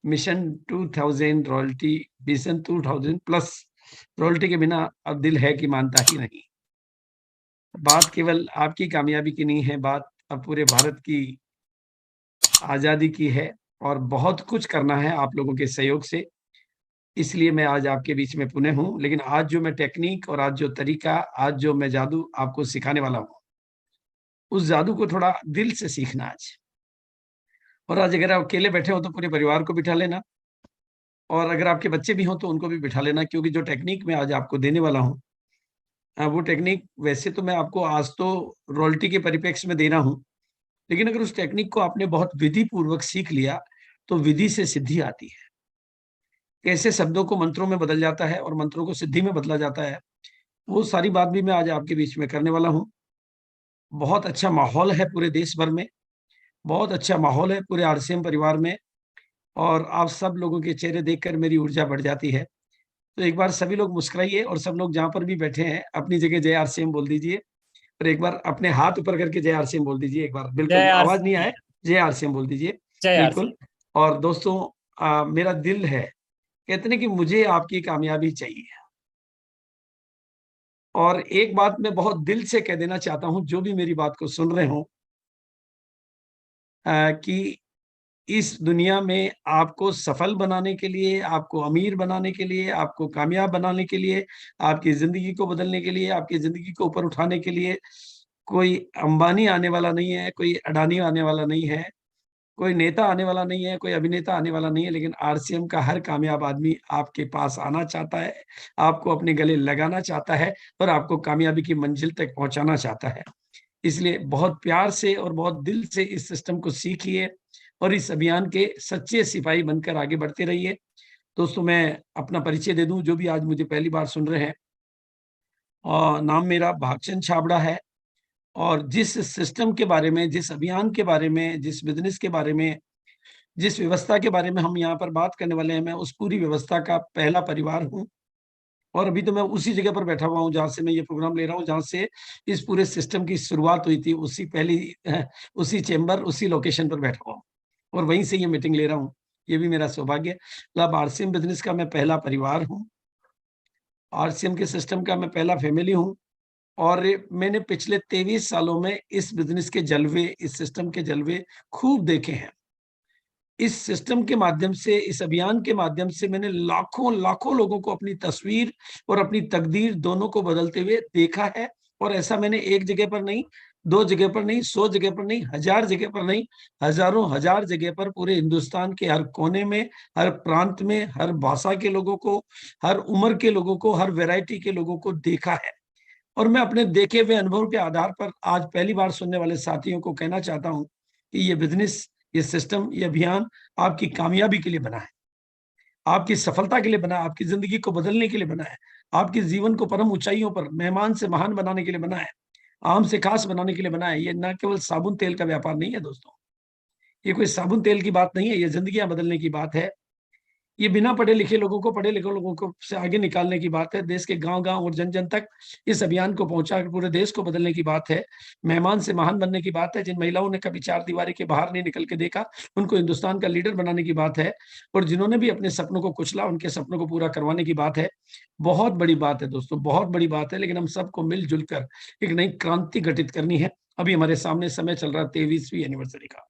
Mission 2000 royalty, mission 2000 plus royalty के बिना अब दिल है कि मानता ही नहीं। बात केवल आपकी कामयाबी की नहीं है, बात अब पूरे भारत की आजादी की है और बहुत कुछ करना है आप लोगों के सहयोग से। इसलिए मैं आज आपके बीच में पुनः हूँ। लेकिन आज जो मैं टेक्निक और आज जो तरीका, आज जो मैं जादू आपको सिखाने वाला हूँ, उस जादू को थोड़ा दिल से सीखना आज। और आज अगर आप अकेले बैठे हो तो पूरे परिवार को बिठा लेना, और अगर आपके बच्चे भी हों तो उनको भी बिठा लेना, क्योंकि जो टेक्निक मैं आज आपको देने वाला हूँ, वो टेक्निक वैसे तो मैं आपको आज तो रॉयल्टी के परिप्रेक्ष्य में दे रहा हूँ, लेकिन अगर उस टेक्निक को आपने बहुत विधि पूर्वक सीख लिया तो विधि से सिद्धि आती है। कैसे शब्दों को मंत्रों में बदल जाता है और मंत्रों को सिद्धि में बदला जाता है, वो सारी बात भी मैं आज आपके बीच में करने वाला हूँ। बहुत अच्छा माहौल है पूरे देश भर में, बहुत अच्छा माहौल है पूरे आरसीएम परिवार में, और आप सब लोगों के चेहरे देखकर मेरी ऊर्जा बढ़ जाती है। तो एक बार सभी लोग मुस्कुराइए और सब लोग जहाँ पर भी बैठे हैं अपनी जगह जय आरसीएम बोल दीजिए, और एक बार अपने हाथ ऊपर करके जय आरसीएम बोल दीजिए एक बार, जय बिल्कुल आवाज नहीं आरसीएम। आए, जय आरसीएम बोल दीजिए। जय बिल्कुल। आरसीएम। और दोस्तों, मेरा दिल है, कहते हैं कि मुझे आपकी कामयाबी चाहिए। और एक बात मैं बहुत दिल से कह देना चाहता हूं, जो भी मेरी बात को सुन रहे हो, कि इस दुनिया में आपको सफल बनाने के लिए, आपको अमीर बनाने के लिए, आपको कामयाब बनाने के लिए, आपकी जिंदगी को बदलने के लिए, आपकी जिंदगी को ऊपर उठाने के लिए कोई अंबानी आने वाला नहीं है, कोई अडानी आने वाला नहीं है, कोई नेता आने वाला नहीं है, कोई अभिनेता आने वाला नहीं है, लेकिन आरसीएम का हर कामयाब आदमी आपके पास आना चाहता है, आपको अपने गले लगाना चाहता है और आपको कामयाबी की मंजिल तक पहुंचाना चाहता है। इसलिए बहुत प्यार से और बहुत दिल से इस सिस्टम को सीखिए और इस अभियान के सच्चे सिपाही बनकर आगे बढ़ते रहिए। दोस्तों, मैं अपना परिचय दे दूं, जो भी आज मुझे पहली बार सुन रहे हैं, और नाम मेरा भागचंद छाबड़ा है। और जिस सिस्टम के बारे में, जिस अभियान के बारे में, जिस बिजनेस के बारे में, जिस व्यवस्था के बारे में हम यहाँ पर बात करने वाले हैं, मैं उस पूरी व्यवस्था का पहला परिवार हूँ। और अभी तो मैं उसी जगह पर बैठा हुआ हूँ जहाँ से मैं ये प्रोग्राम ले रहा हूँ, जहाँ से इस पूरे सिस्टम की शुरुआत हुई थी, उसी पहली उसी चेम्बर, उसी लोकेशन पर बैठा हुआ हूँ और वहीं से ये मीटिंग ले रहा हूँ। ये भी मेरा सौभाग्य है। मतलब आरसीएम बिजनेस का मैं पहला परिवार हूँ, आरसीएम के सिस्टम का मैं पहला फैमिली हूँ। और मैंने पिछले 23 सालों में इस बिजनेस के जलवे, इस सिस्टम के जलवे खूब देखे हैं। इस सिस्टम के माध्यम से, इस अभियान के माध्यम से मैंने लाखों लाखों लोगों को अपनी तस्वीर और अपनी तकदीर दोनों को बदलते हुए देखा है। और ऐसा मैंने एक जगह पर नहीं, दो जगह पर नहीं, 100 जगह पर नहीं, 1000 जगह पर नहीं, हजारों हजार जगह पर पूरे हिंदुस्तान के हर कोने में, हर प्रांत में, हर भाषा के लोगों को, हर उम्र के लोगों को, हर वैरायटी के लोगों को देखा है। और मैं अपने देखे हुए अनुभव के आधार पर आज पहली बार सुनने वाले साथियों को कहना चाहता हूं कि ये बिजनेस, ये सिस्टम, ये अभियान आपकी कामयाबी के लिए बना है, आपकी सफलता के लिए बना है, आपकी जिंदगी को बदलने के लिए बना है, आपके जीवन को परम ऊंचाइयों पर, मेहमान से महान बनाने के लिए बना है, आम से खास बनाने के लिए बना है। ये ना केवल साबुन तेल का व्यापार नहीं है दोस्तों, ये कोई साबुन तेल की बात नहीं है, ये जिंदगियां बदलने की बात है। ये बिना पढ़े लिखे लोगों को पढ़े लिखे लोगों को से आगे निकालने की बात है। देश के गांव गांव और जन जन तक इस अभियान को पहुंचाकर पूरे देश को बदलने की बात है। मेहमान से महान बनने की बात है। जिन महिलाओं ने कभी चार दीवारी के बाहर नहीं निकल के देखा, उनको हिंदुस्तान का लीडर बनाने की बात है। और जिन्होंने भी अपने सपनों को कुचला, उनके सपनों को पूरा करवाने की बात है। बहुत बड़ी बात है दोस्तों, बहुत बड़ी बात है। लेकिन हम सबको मिलजुल कर एक नई क्रांति घटित करनी है। अभी हमारे सामने समय चल रहा है 23वीं एनिवर्सरी का।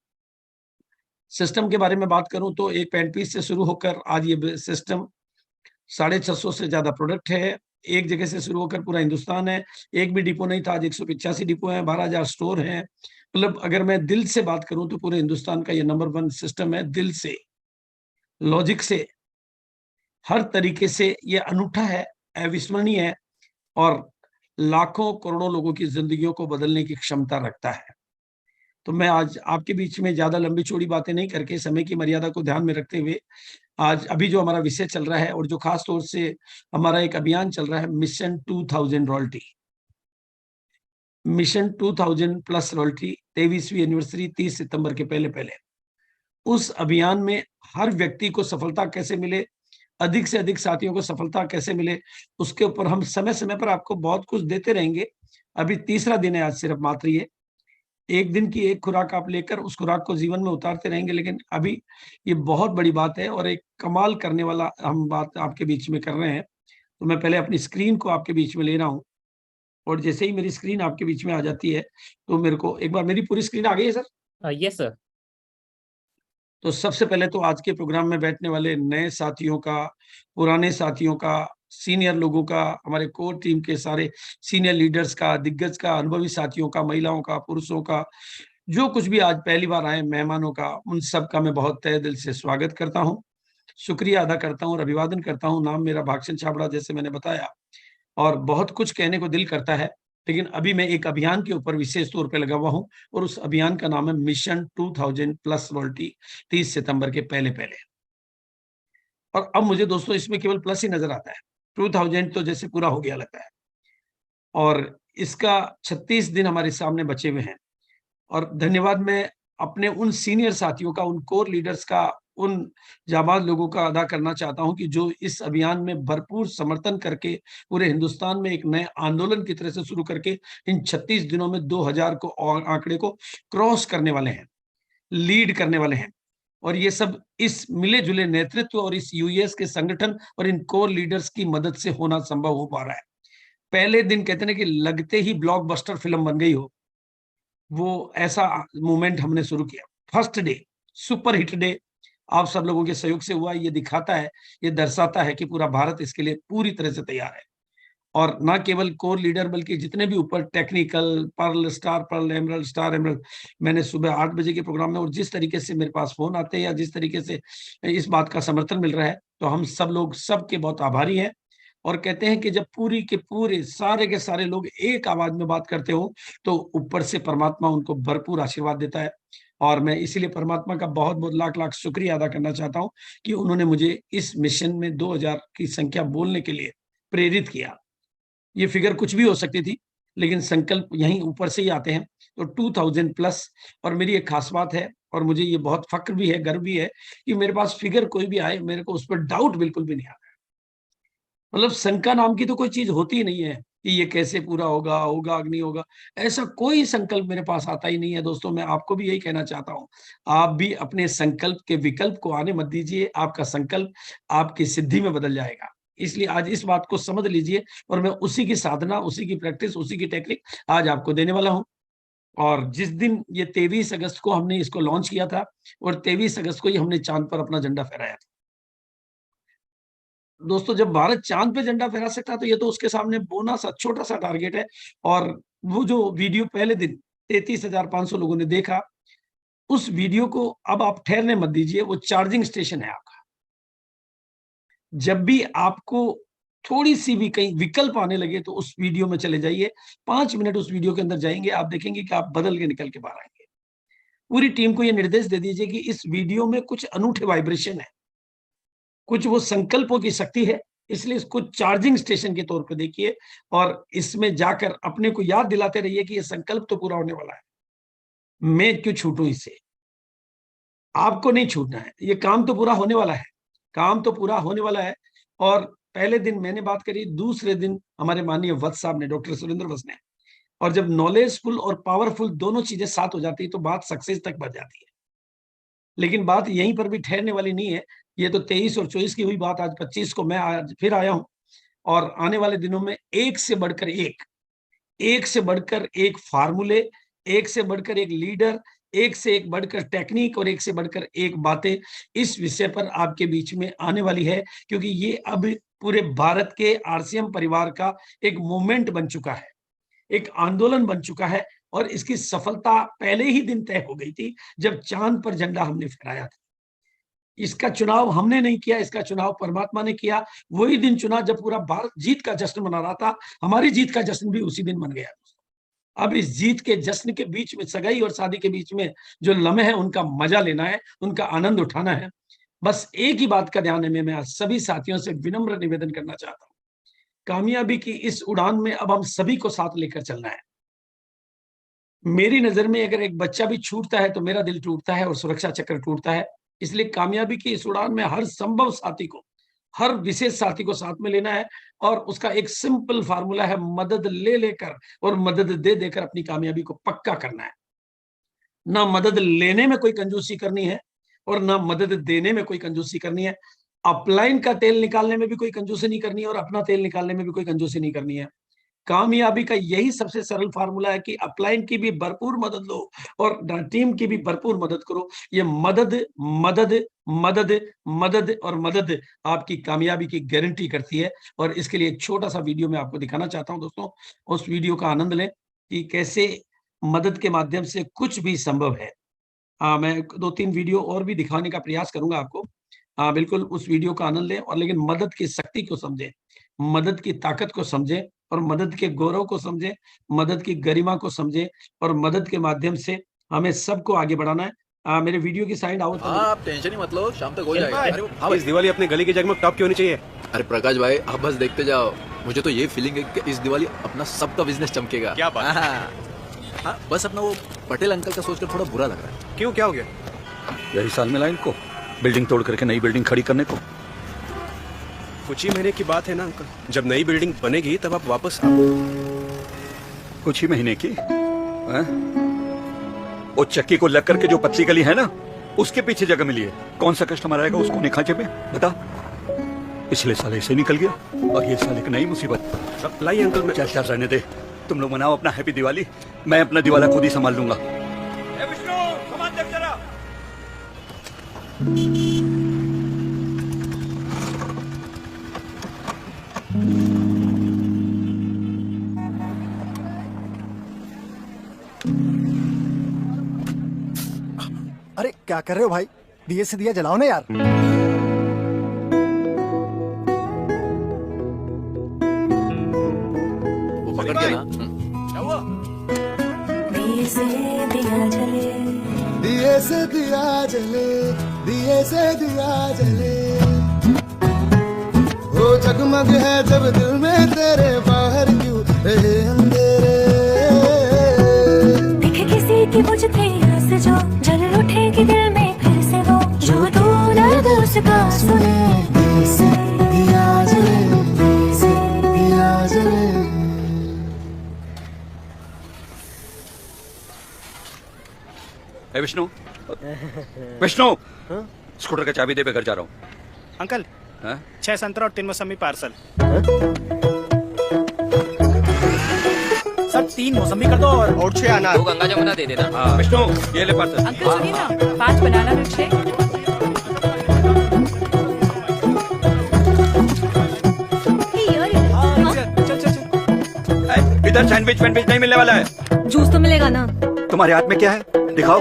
सिस्टम के बारे में बात करूं तो एक पेंट पीस से शुरू होकर आज ये सिस्टम 650 से ज्यादा प्रोडक्ट है। एक जगह से शुरू होकर पूरा हिंदुस्तान है। एक भी डिपो नहीं था, आज 185 डिपो है, 12,000 स्टोर है। मतलब अगर मैं दिल से बात करूं तो पूरे हिंदुस्तान का ये नंबर 1 सिस्टम है। दिल से, लॉजिक से, हर तरीके से ये अनूठा है, अविस्मरणीय है और लाखों करोड़ों लोगों की जिंदगियों को बदलने की क्षमता रखता है। तो मैं आज आपके बीच में ज्यादा लंबी चौड़ी बातें नहीं करके, समय की मर्यादा को ध्यान में रखते हुए, आज अभी जो हमारा विषय चल रहा है और जो खास तौर से हमारा एक अभियान चल रहा है, mission 2000 royalty, mission 2000 plus royalty, 23वीं एनिवर्सरी 30 सितंबर के पहले पहले, उस अभियान में हर व्यक्ति को सफलता कैसे मिले, अधिक से अधिक साथियों को सफलता कैसे मिले, उसके ऊपर हम समय समय पर आपको बहुत कुछ देते रहेंगे। अभी तीसरा दिन है आज, सिर्फ मात्र ये एक दिन की एक खुराक आप लेकर उस खुराक को जीवन में उतारते रहेंगे, लेकिन अभी ये बहुत बड़ी बात है और एक कमाल करने वाला हम बात आपके बीच में कर रहे हैं। तो मैं पहले अपनी स्क्रीन को आपके बीच में ले रहा हूँ, और जैसे ही मेरी स्क्रीन आपके बीच में आ जाती है, तो मेरे को एक बार, मेरी पूरी स्क्रीन आ गई है सर? Yes sir. तो सबसे पहले तो आज के प्रोग्राम में बैठने वाले नए साथियों का, पुराने साथियों का, सीनियर लोगों का, हमारे कोर टीम के सारे सीनियर लीडर्स का, दिग्गज का, अनुभवी साथियों का, महिलाओं का, पुरुषों का, जो कुछ भी आज पहली बार आए मेहमानों का, उन सब का मैं बहुत तहे दिल से स्वागत करता हूँ, शुक्रिया अदा करता हूँ और अभिवादन करता हूँ। नाम मेरा भागचंद छाबड़ा, जैसे मैंने बताया, और बहुत कुछ कहने को दिल करता है, लेकिन अभी मैं एक अभियान के ऊपर विशेष तौर पे लगा हुआ हूं, और उस अभियान का नाम है मिशन 2000 प्लस वर्ल्टी, 30 सितंबर के पहले पहले। और अब मुझे दोस्तों इसमें केवल प्लस ही नजर आता है। 2000 तो जैसे पूरा हो गया लगता है, और इसका 36 दिन हमारे सामने बचे हुए हैं। और धन्यवाद मैं अपने उन सीनियर साथियों का, उन कोर लीडर्स का, उन जाबाज लोगों का अदा करना चाहता हूं कि जो इस अभियान में भरपूर समर्थन करके पूरे हिंदुस्तान में एक नए आंदोलन की तरह से शुरू करके इन 36 दिनों में 2000 को और आंकड़े को क्रॉस करने वाले हैं, लीड करने वाले हैं। और ये सब इस मिले जुले नेतृत्व और इस यूएस के संगठन और इन कोर लीडर्स की मदद से होना संभव हो पा रहा है। पहले दिन कहते हैं कि लगते ही ब्लॉकबस्टर फिल्म बन गई हो, वो ऐसा मूवमेंट हमने शुरू किया। First day super hit day आप सब लोगों के सहयोग से हुआ। ये दिखाता है, ये दर्शाता है कि पूरा भारत इसके लिए पूरी तरह से तैयार है। और ना केवल कोर लीडर, बल्कि जितने भी ऊपर technical, pearl star pearl, emerald star emerald, मैंने सुबह 8 बजे के प्रोग्राम में, और जिस तरीके से मेरे पास फोन आते हैं या जिस तरीके से इस बात का समर्थन मिल रहा है, तो हम सब लोग सबके बहुत आभारी हैं। और कहते हैं कि जब पूरी के पूरे सारे के सारे लोग एक आवाज में बात करते हो, तो ऊपर से परमात्मा उनको भरपूर आशीर्वाद देता है। और मैं इसीलिए परमात्मा का बहुत बहुत लाख लाख शुक्रिया अदा करना चाहता हूं कि उन्होंने मुझे इस मिशन में 2000 की संख्या बोलने के लिए प्रेरित किया। ये फिगर कुछ भी हो सकती थी, लेकिन संकल्प यहीं ऊपर से ही आते हैं। तो 2000 प्लस, और मेरी एक खास बात है, और मुझे ये बहुत फक्र भी है, गर्व भी है, कि मेरे पास फिगर कोई भी आए, मेरे को उस पर डाउट बिल्कुल भी नहीं आता। मतलब शंका नाम की तो कोई चीज होती ही नहीं है कि ये कैसे पूरा होगा, होगा कि नहीं होगा। ऐसा कोई संकल्प मेरे पास आता ही नहीं है। दोस्तों, मैं आपको भी यही कहना चाहता हूं, आप भी अपने संकल्प के विकल्प को आने मत दीजिए। आपका संकल्प आपकी सिद्धि में बदल जाएगा। इसलिए आज इस बात को समझ लीजिए, और मैं उसी की साधना, उसी की प्रैक्टिस, उसी की टेक्निक आज आपको देने वाला हूं। और जिस दिन ये 23 अगस्त को हमने इसको लॉन्च किया था, और 23 अगस्त को ही हमने चांद पर अपना झंडा फहराया था। दोस्तों, जब भारत चांद पे झंडा फहरा सकता है, तो ये तो उसके सामने बोना सा छोटा सा टारगेट है। और वो जो वीडियो पहले दिन 33,500 लोगों ने देखा, उस वीडियो को अब आप ठहरने मत दीजिए, वो चार्जिंग स्टेशन है आपका। जब भी आपको थोड़ी सी भी कहीं विकल्प आने लगे, तो उस वीडियो में चले जाइए, 5 मिनट उस वीडियो के अंदर जाएंगे, आप देखेंगे कि आप बदल के निकल के बाहर आएंगे। पूरी टीम को यह निर्देश दे दीजिए कि इस वीडियो में कुछ अनूठे वाइब्रेशन है, कुछ वो संकल्पों की शक्ति है, इसलिए इसको चार्जिंग स्टेशन के तौर पर देखिए, और इसमें जाकर अपने को याद दिलाते रहिए कि ये संकल्प तो पूरा होने वाला है। मैं क्यों छूटूं इससे? आपको नहीं छूटना है, ये काम तो पूरा होने वाला है, काम तो पूरा होने वाला है। और पहले दिन मैंने बात करी, दूसरे दिन हमारे माननीय वत्स साहब ने, डॉक्टर सुरेंद्र वत्स ने। और जब नॉलेजफुल और पावरफुल दोनों चीजें साथ हो जाती है, तो बात सक्सेस तक बढ़ जाती है। लेकिन बात यहीं पर भी ठहरने वाली नहीं है। ये तो 23 और 24 की हुई बात, आज 25 को मैं आज फिर आया हूं। और आने वाले दिनों में एक से बढ़कर एक से बढ़कर एक फार्मूले, एक से बढ़कर एक लीडर, एक से एक बढ़कर टेक्निक, और एक से बढ़कर एक बातें इस विषय पर आपके बीच में आने वाली है। क्योंकि ये अब पूरे भारत के आरसीएम परिवार का एक मूवमेंट बन चुका है, एक आंदोलन बन चुका है। और इसकी सफलता पहले ही दिन तय हो गई थी, जब चांद पर झंडा हमने फहराया था। इसका चुनाव हमने नहीं किया, इसका चुनाव परमात्मा ने किया। वही दिन चुना जब पूरा भारत जीत का जश्न मना रहा था। हमारी जीत का जश्न भी उसी दिन मन गया। अब इस जीत के जश्न के बीच में, सगाई और शादी के बीच में जो लम्हे हैं, उनका मजा लेना है, उनका आनंद उठाना है। बस एक ही बात का ध्यान है, मैं आज सभी साथियों से विनम्र निवेदन करना चाहता हूं, कामयाबी की इस उड़ान में अब हम सभी को साथ लेकर चलना है। मेरी नजर में अगर एक बच्चा भी छूटता है, तो मेरा दिल टूटता है और सुरक्षा चक्र टूटता है। इसलिए कामयाबी की इस उड़ान में हर संभव साथी को, हर विशेष साथी को साथ में लेना है। और उसका एक सिंपल फार्मूला है, मदद ले लेकर और मदद दे देकर अपनी कामयाबी को पक्का करना है। ना मदद लेने में कोई कंजूसी करनी है और ना मदद देने में कोई कंजूसी करनी है। अपलाइन का तेल निकालने में भी कोई कंजूसी नहीं करनी है और अपना तेल निकालने में भी कोई कंजूसी नहीं करनी है। कामयाबी का यही सबसे सरल फार्मूला है कि अपलाइन की भी भरपूर मदद लो और टीम की भी भरपूर मदद करो। ये मदद मदद मदद मदद और मदद आपकी कामयाबी की गारंटी करती है। और इसके लिए एक छोटा सा वीडियो मैं आपको दिखाना चाहता हूं दोस्तों, उस वीडियो का आनंद लें कि कैसे मदद के माध्यम से कुछ भी संभव है। मैं 2-3 वीडियो और भी दिखाने का प्रयास करूंगा आपको। बिल्कुल उस वीडियो का आनंद लें और लेकिन मदद की शक्ति को समझें, मदद की ताकत को समझें और मदद के गौरव को समझें, मदद की गरिमा को समझें और मदद के माध्यम से हमें सबको आगे बढ़ाना है। मेरे वीडियो की साइड आओ तो आप टेंशन ही मत लो, शाम तक हो जाएगा। अरे हाँ भाई, इस दिवाली अपने गली की जगमग टॉप क्यों नहीं चाहिए? अरे प्रकाश भाई, आप बस देखते जाओ। मुझे तो ये फीलिंग है कि इस दिवाली अपना सबका बिजनेस चमकेगा। क्या बात? हाँ, बस अपना वो पटेल अंकल का सोचकर थोड़ा बुरा लग रहा है। क्यों, क्या हो गया? यही साल मिला इनको बिल्डिंग तोड़ करके नई बिल्डिंग खड़ी करने को। कुछ ही महीने की बात है ना अंकल, जब नई बिल्डिंग बनेगी तब आप वापस कुछ ही महीने की हैं? वो चक्की को लग करके जो पतली गली है ना, उसके पीछे जगह मिली है। कौन सा कस्टमर आएगा उसको नहीं खांचे पे, बता। पिछले साल ऐसे निकल गया और ये साल एक नई मुसीबत। सब लाई अंकल में। चल चल रहने दे, तुम लोग मनाओ अपना हैप्पी दिवाली, मैं अपना दिवाला खुद ही संभाल लूंगा। विष्णु, सामान देख जरा। अरे क्या कर रहे हो भाई, दिए से दिया जलाओ ना यार। वो पकड़ के ना। क्या हुआ? दिए से दिया जले, दिए से दिया जले, दिए से दिया जले, वो जगमग है जब दिल में तेरे, बाहर क्यों रहे अंधेरे। दिखे किसी की बुझती आस जो जल उठेगी दिल में फिर से वो, जो तू दर्द उसका सुने। दिए से दिया जले, दिए से दिया जले। ए विष्णु, विष्णु, स्कूटर का चाबी दे, मैं घर जा रहा हूँ। अंकल, हैं? 6 संतरा और 3 मौसमी पार्सल। सर 3 मौसमी कर दो और 6 अनार। वो गंगा जमुना दे देना। हाँ विष्णु, ये ले पार्सल। अंकल सुनिए ना, 5 बनाना मिल्क शेक। चल चल चल। इधर सैंडविच वैंडविच नहीं मिलने वाला है। जूस तो मिलेगा ना? तुम्हारे हाथ में क्या है, दिखाओ।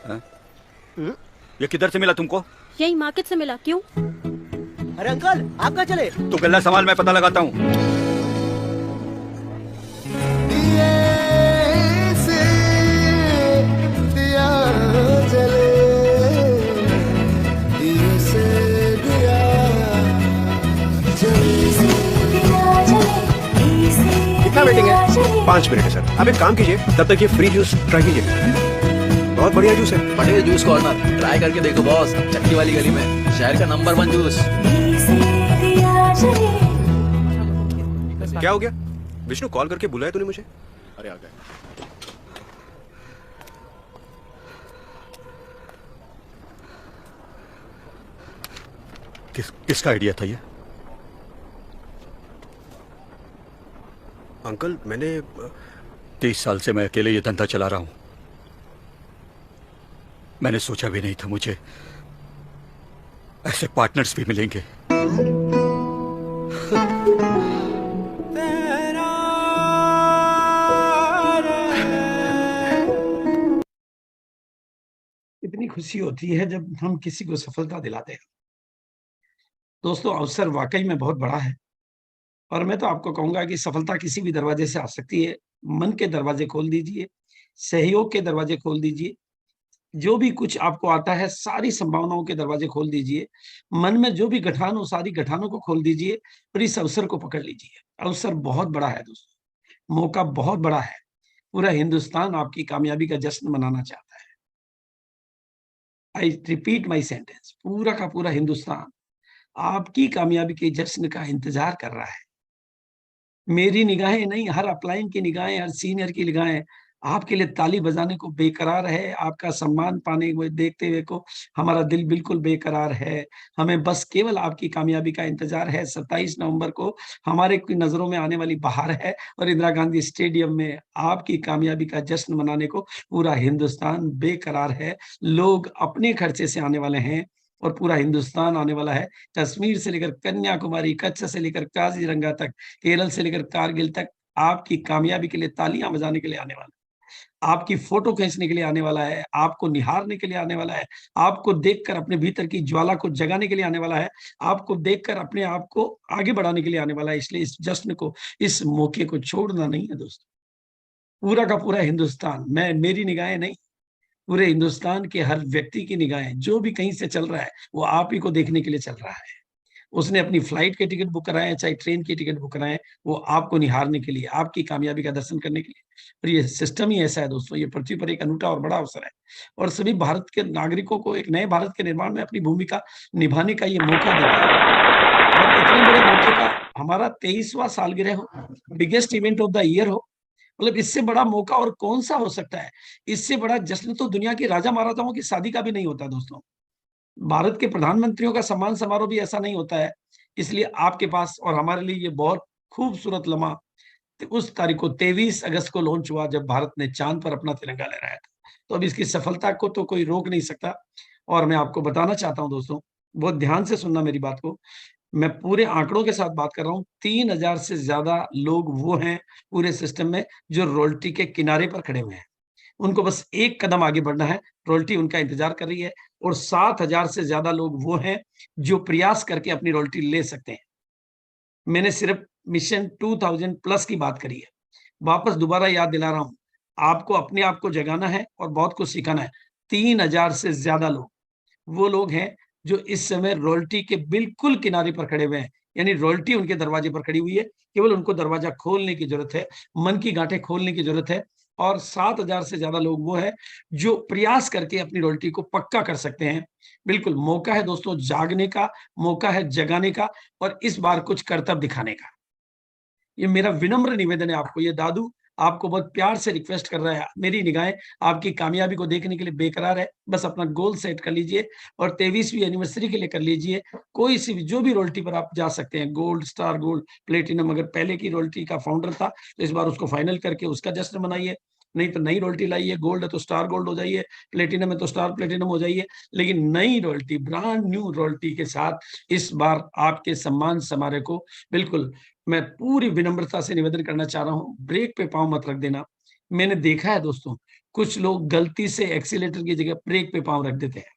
हैं? ये किधर से मिला तुमको? यही मार्केट से मिला। क्यों? अरे अंकल, आप कहाँ चले? तू गल्ला संभाल, मैं पता लगाता हूँ। दिए से दिया जले, दिए से दिया जले। कितना वेटिंग है? 5 मिनट है सर। आप एक काम कीजिए, तब तक ये फ्री जूस ट्राई कीजिए, बहुत बढ़िया जूस है। पटेल जूस कॉर्नर ट्राई करके देखो बॉस, चक्की वाली गली में शहर का नंबर 1 जूस। क्या हो गया? विष्णु कॉल करके बुलाया तूने मुझे? अरे आ गए। किसका आइडिया था ये? अंकल मैंने 30 साल से मैं अकेले ये धंधा चला रहा हूं। मैंने सोचा भी नहीं था मुझे ऐसे पार्टनर्स भी मिलेंगे। इतनी खुशी होती है जब हम किसी को सफलता दिलाते हैं। दोस्तों, अवसर वाकई में बहुत बड़ा है और मैं तो आपको कहूंगा कि सफलता किसी भी दरवाजे से आ सकती है। मन के दरवाजे खोल दीजिए, सहयोग के दरवाजे खोल दीजिए, जो भी कुछ आपको आता है सारी संभावनाओं के दरवाजे खोल दीजिए। मन में जो भी गठान हो सारी गठानों को खोल दीजिए और इस अवसर को पकड़ लीजिए। अवसर बहुत बड़ा है दोस्तों, मौका बहुत बड़ा है। पूरा हिंदुस्तान आपकी कामयाबी का जश्न मनाना चाहता है। आई रिपीट माई सेंटेंस, पूरा का पूरा हिंदुस्तान आपकी कामयाबी के जश्न का इंतजार कर रहा है। मेरी निगाहें नहीं, हर अपलाइन की निगाहें, हर सीनियर की निगाहें आपके लिए ताली बजाने को बेकरार है। आपका सम्मान पाने को देखते हुए को हमारा दिल बिल्कुल बेकरार है। हमें बस केवल आपकी कामयाबी का इंतजार है। 27 नवंबर को हमारे की नजरों में आने वाली बहार है और इंदिरा गांधी स्टेडियम में आपकी कामयाबी का जश्न मनाने को पूरा हिंदुस्तान बेकरार है। लोग अपने खर्चे से आने वाले हैं और पूरा हिंदुस्तान आने वाला है। कश्मीर से लेकर कन्याकुमारी, कच्छ से लेकर काजीरंगा तक, केरल से लेकर कारगिल तक आपकी कामयाबी के लिए तालियां बजाने के लिए आने वाला है। आपकी फोटो खींचने के लिए आने वाला है, आपको निहारने के लिए आने वाला है, आपको देखकर अपने भीतर की ज्वाला को जगाने के लिए आने वाला है, आपको देखकर अपने आप को आगे बढ़ाने के लिए आने वाला है। इसलिए इस जश्न को, इस मौके को छोड़ना नहीं है दोस्तों। पूरा का पूरा हिंदुस्तान, मैं मेरी निगाहें नहीं, पूरे हिंदुस्तान के हर व्यक्ति की निगाहें, जो भी कहीं से चल रहा है वो आप ही को देखने के लिए चल रहा है। उसने अपनी फ्लाइट के टिकट बुक कराए हैं, चाहे ट्रेन की टिकट बुक कराए हैं, वो आपको निहारने के लिए, आपकी कामयाबी का दर्शन करने के लिए। और ये सिस्टम ही ऐसा है दोस्तों, ये पृथ्वी पर एक अनूठा और बड़ा अवसर है और सभी भारत के नागरिकों को एक नए भारत के निर्माण में अपनी भूमिका निभाने का ये मौका देता है। और इतने बड़े मौके का हमारा 23वां सालगिरह हो, biggest event of the year हो, मतलब इससे बड़ा मौका और कौन सा हो सकता है। इससे बड़ा जश्न तो दुनिया के राजा महाराजाओं की शादी का भी नहीं होता दोस्तों। भारत के प्रधानमंत्रियों का सम्मान समारोह भी ऐसा नहीं होता है। इसलिए आपके पास और हमारे लिए ये बहुत खूबसूरत लम्हा, उस तारीख को 23 अगस्त को लॉन्च हुआ जब भारत ने चांद पर अपना तिरंगा लहराया था। तो अब इसकी सफलता को तो कोई रोक नहीं सकता। और मैं आपको बताना चाहता हूं दोस्तों, बहुत ध्यान से सुनना मेरी बात को, मैं पूरे आंकड़ों के साथ बात कर रहा हूं। 3000 से ज्यादा लोग वो हैं पूरे सिस्टम में जो रोल्टी के किनारे पर खड़े हुए हैं। उनको बस एक कदम आगे बढ़ना है, रोल्टी उनका इंतजार कर रही है। और 7000 से ज्यादा लोग वो हैं जो प्रयास करके अपनी रोल्टी ले सकते हैं। मैंने सिर्फ मिशन 2000 प्लस की बात करी है। वापस दोबारा याद दिला रहा हूं, आपको अपने आप को जगाना है और बहुत कुछ सिखाना है। 3000 से ज्यादा लोग वो लोग हैं जो इस समय रोल्टी के बिल्कुल किनारे पर खड़े हुए हैं, यानी रोल्टी उनके दरवाजे पर खड़ी हुई है। केवल उनको दरवाजा खोलने की जरूरत है, मन की गांठें खोलने की जरूरत है। और 7000 से ज्यादा लोग वो है जो प्रयास करके अपनी रोल्टी को पक्का कर सकते हैं। बिल्कुल मौका है दोस्तों जागने का, मौका है जगाने का और इस बार कुछ करतब दिखाने का। ये मेरा विनम्र निवेदन है आपको। ये दादू आपको बहुत प्यार से रिक्वेस्ट कर रहा है। मेरी निगाहें आपकी कामयाबी को देखने के लिए बेकरार है। बस अपना गोल सेट कर लीजिए और 23वीं एनिवर्सरी के लिए कर लीजिए। कोई सी भी, जो भी रोल्टी पर आप जा सकते हैं, गोल्ड, स्टार गोल्ड, प्लेटिनम। अगर पहले की रोल्टी का फाउंडर था तो इस बार उसको फाइनल करके उसका जश्न मनाइए। नहीं तो नई रोल्टी लाइए, गोल्ड है तो स्टार गोल्ड हो जाइए, प्लेटिनम है तो स्टार प्लेटिनम हो जाइए। लेकिन नई रोल्टी, ब्रांड न्यू रोल्टी के साथ इस बार आपके सम्मान समारोह को बिल्कुल मैं पूरी विनम्रता से निवेदन करना चाह रहा हूं, ब्रेक पे पांव मत रख देना। मैंने देखा है दोस्तों, कुछ लोग गलती से एक्सीलेटर की जगह ब्रेक पे पांव रख देते हैं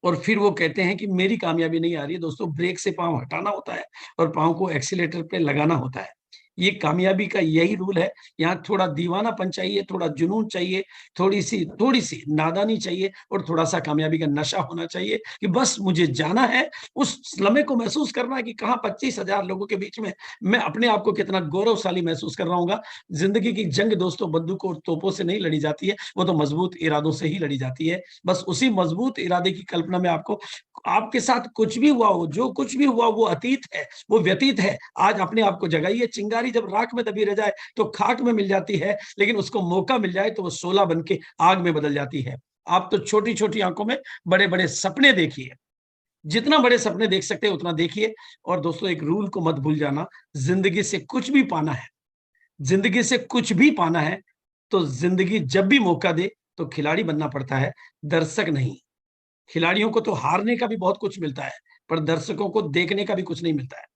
और फिर वो कहते हैं कि मेरी कामयाबी नहीं आ रही है। दोस्तों ब्रेक से पांव हटाना होता है और पांव को एक्सीलेटर पे लगाना होता है। ये कामयाबी का यही रूल है। यहाँ थोड़ा दीवानापन चाहिए, थोड़ा जुनून चाहिए, थोड़ी सी नादानी चाहिए और थोड़ा सा कामयाबी का नशा होना चाहिए कि बस मुझे जाना है, उस लम्हे को महसूस करना है कि कहाँ 25,000 लोगों के बीच में मैं अपने आप को कितना गौरवशाली महसूस कर रहा हूँ। जिंदगी की जंग दोस्तों बंदूकों और तोपों से नहीं लड़ी जाती है, वो तो मजबूत इरादों से ही लड़ी जाती है। बस उसी मजबूत इरादे की कल्पना में आपको, आपके साथ कुछ भी हुआ हो, जो कुछ भी हुआ वो अतीत है, वो व्यतीत है। आज अपने आप को जगाइए। चिंगारी जब राख में दबी रह जाए तो खाक में मिल जाती है, लेकिन उसको मौका मिल जाए तो वो शोला बन के आग में बदल जाती है। आप तो छोटी छोटी आंखों में बड़े बड़े सपने देखिए, जितना बड़े सपने देख सकते हैं उतना देखिए। और दोस्तों एक रूल को मत भूल जाना, जिंदगी से कुछ भी पाना है, जिंदगी से कुछ भी पाना है तो जिंदगी जब भी मौका दे तो खिलाड़ी बनना पड़ता है, दर्शक नहीं। खिलाड़ियों को तो हारने का भी बहुत कुछ मिलता है, पर दर्शकों को देखने का भी कुछ नहीं मिलता है।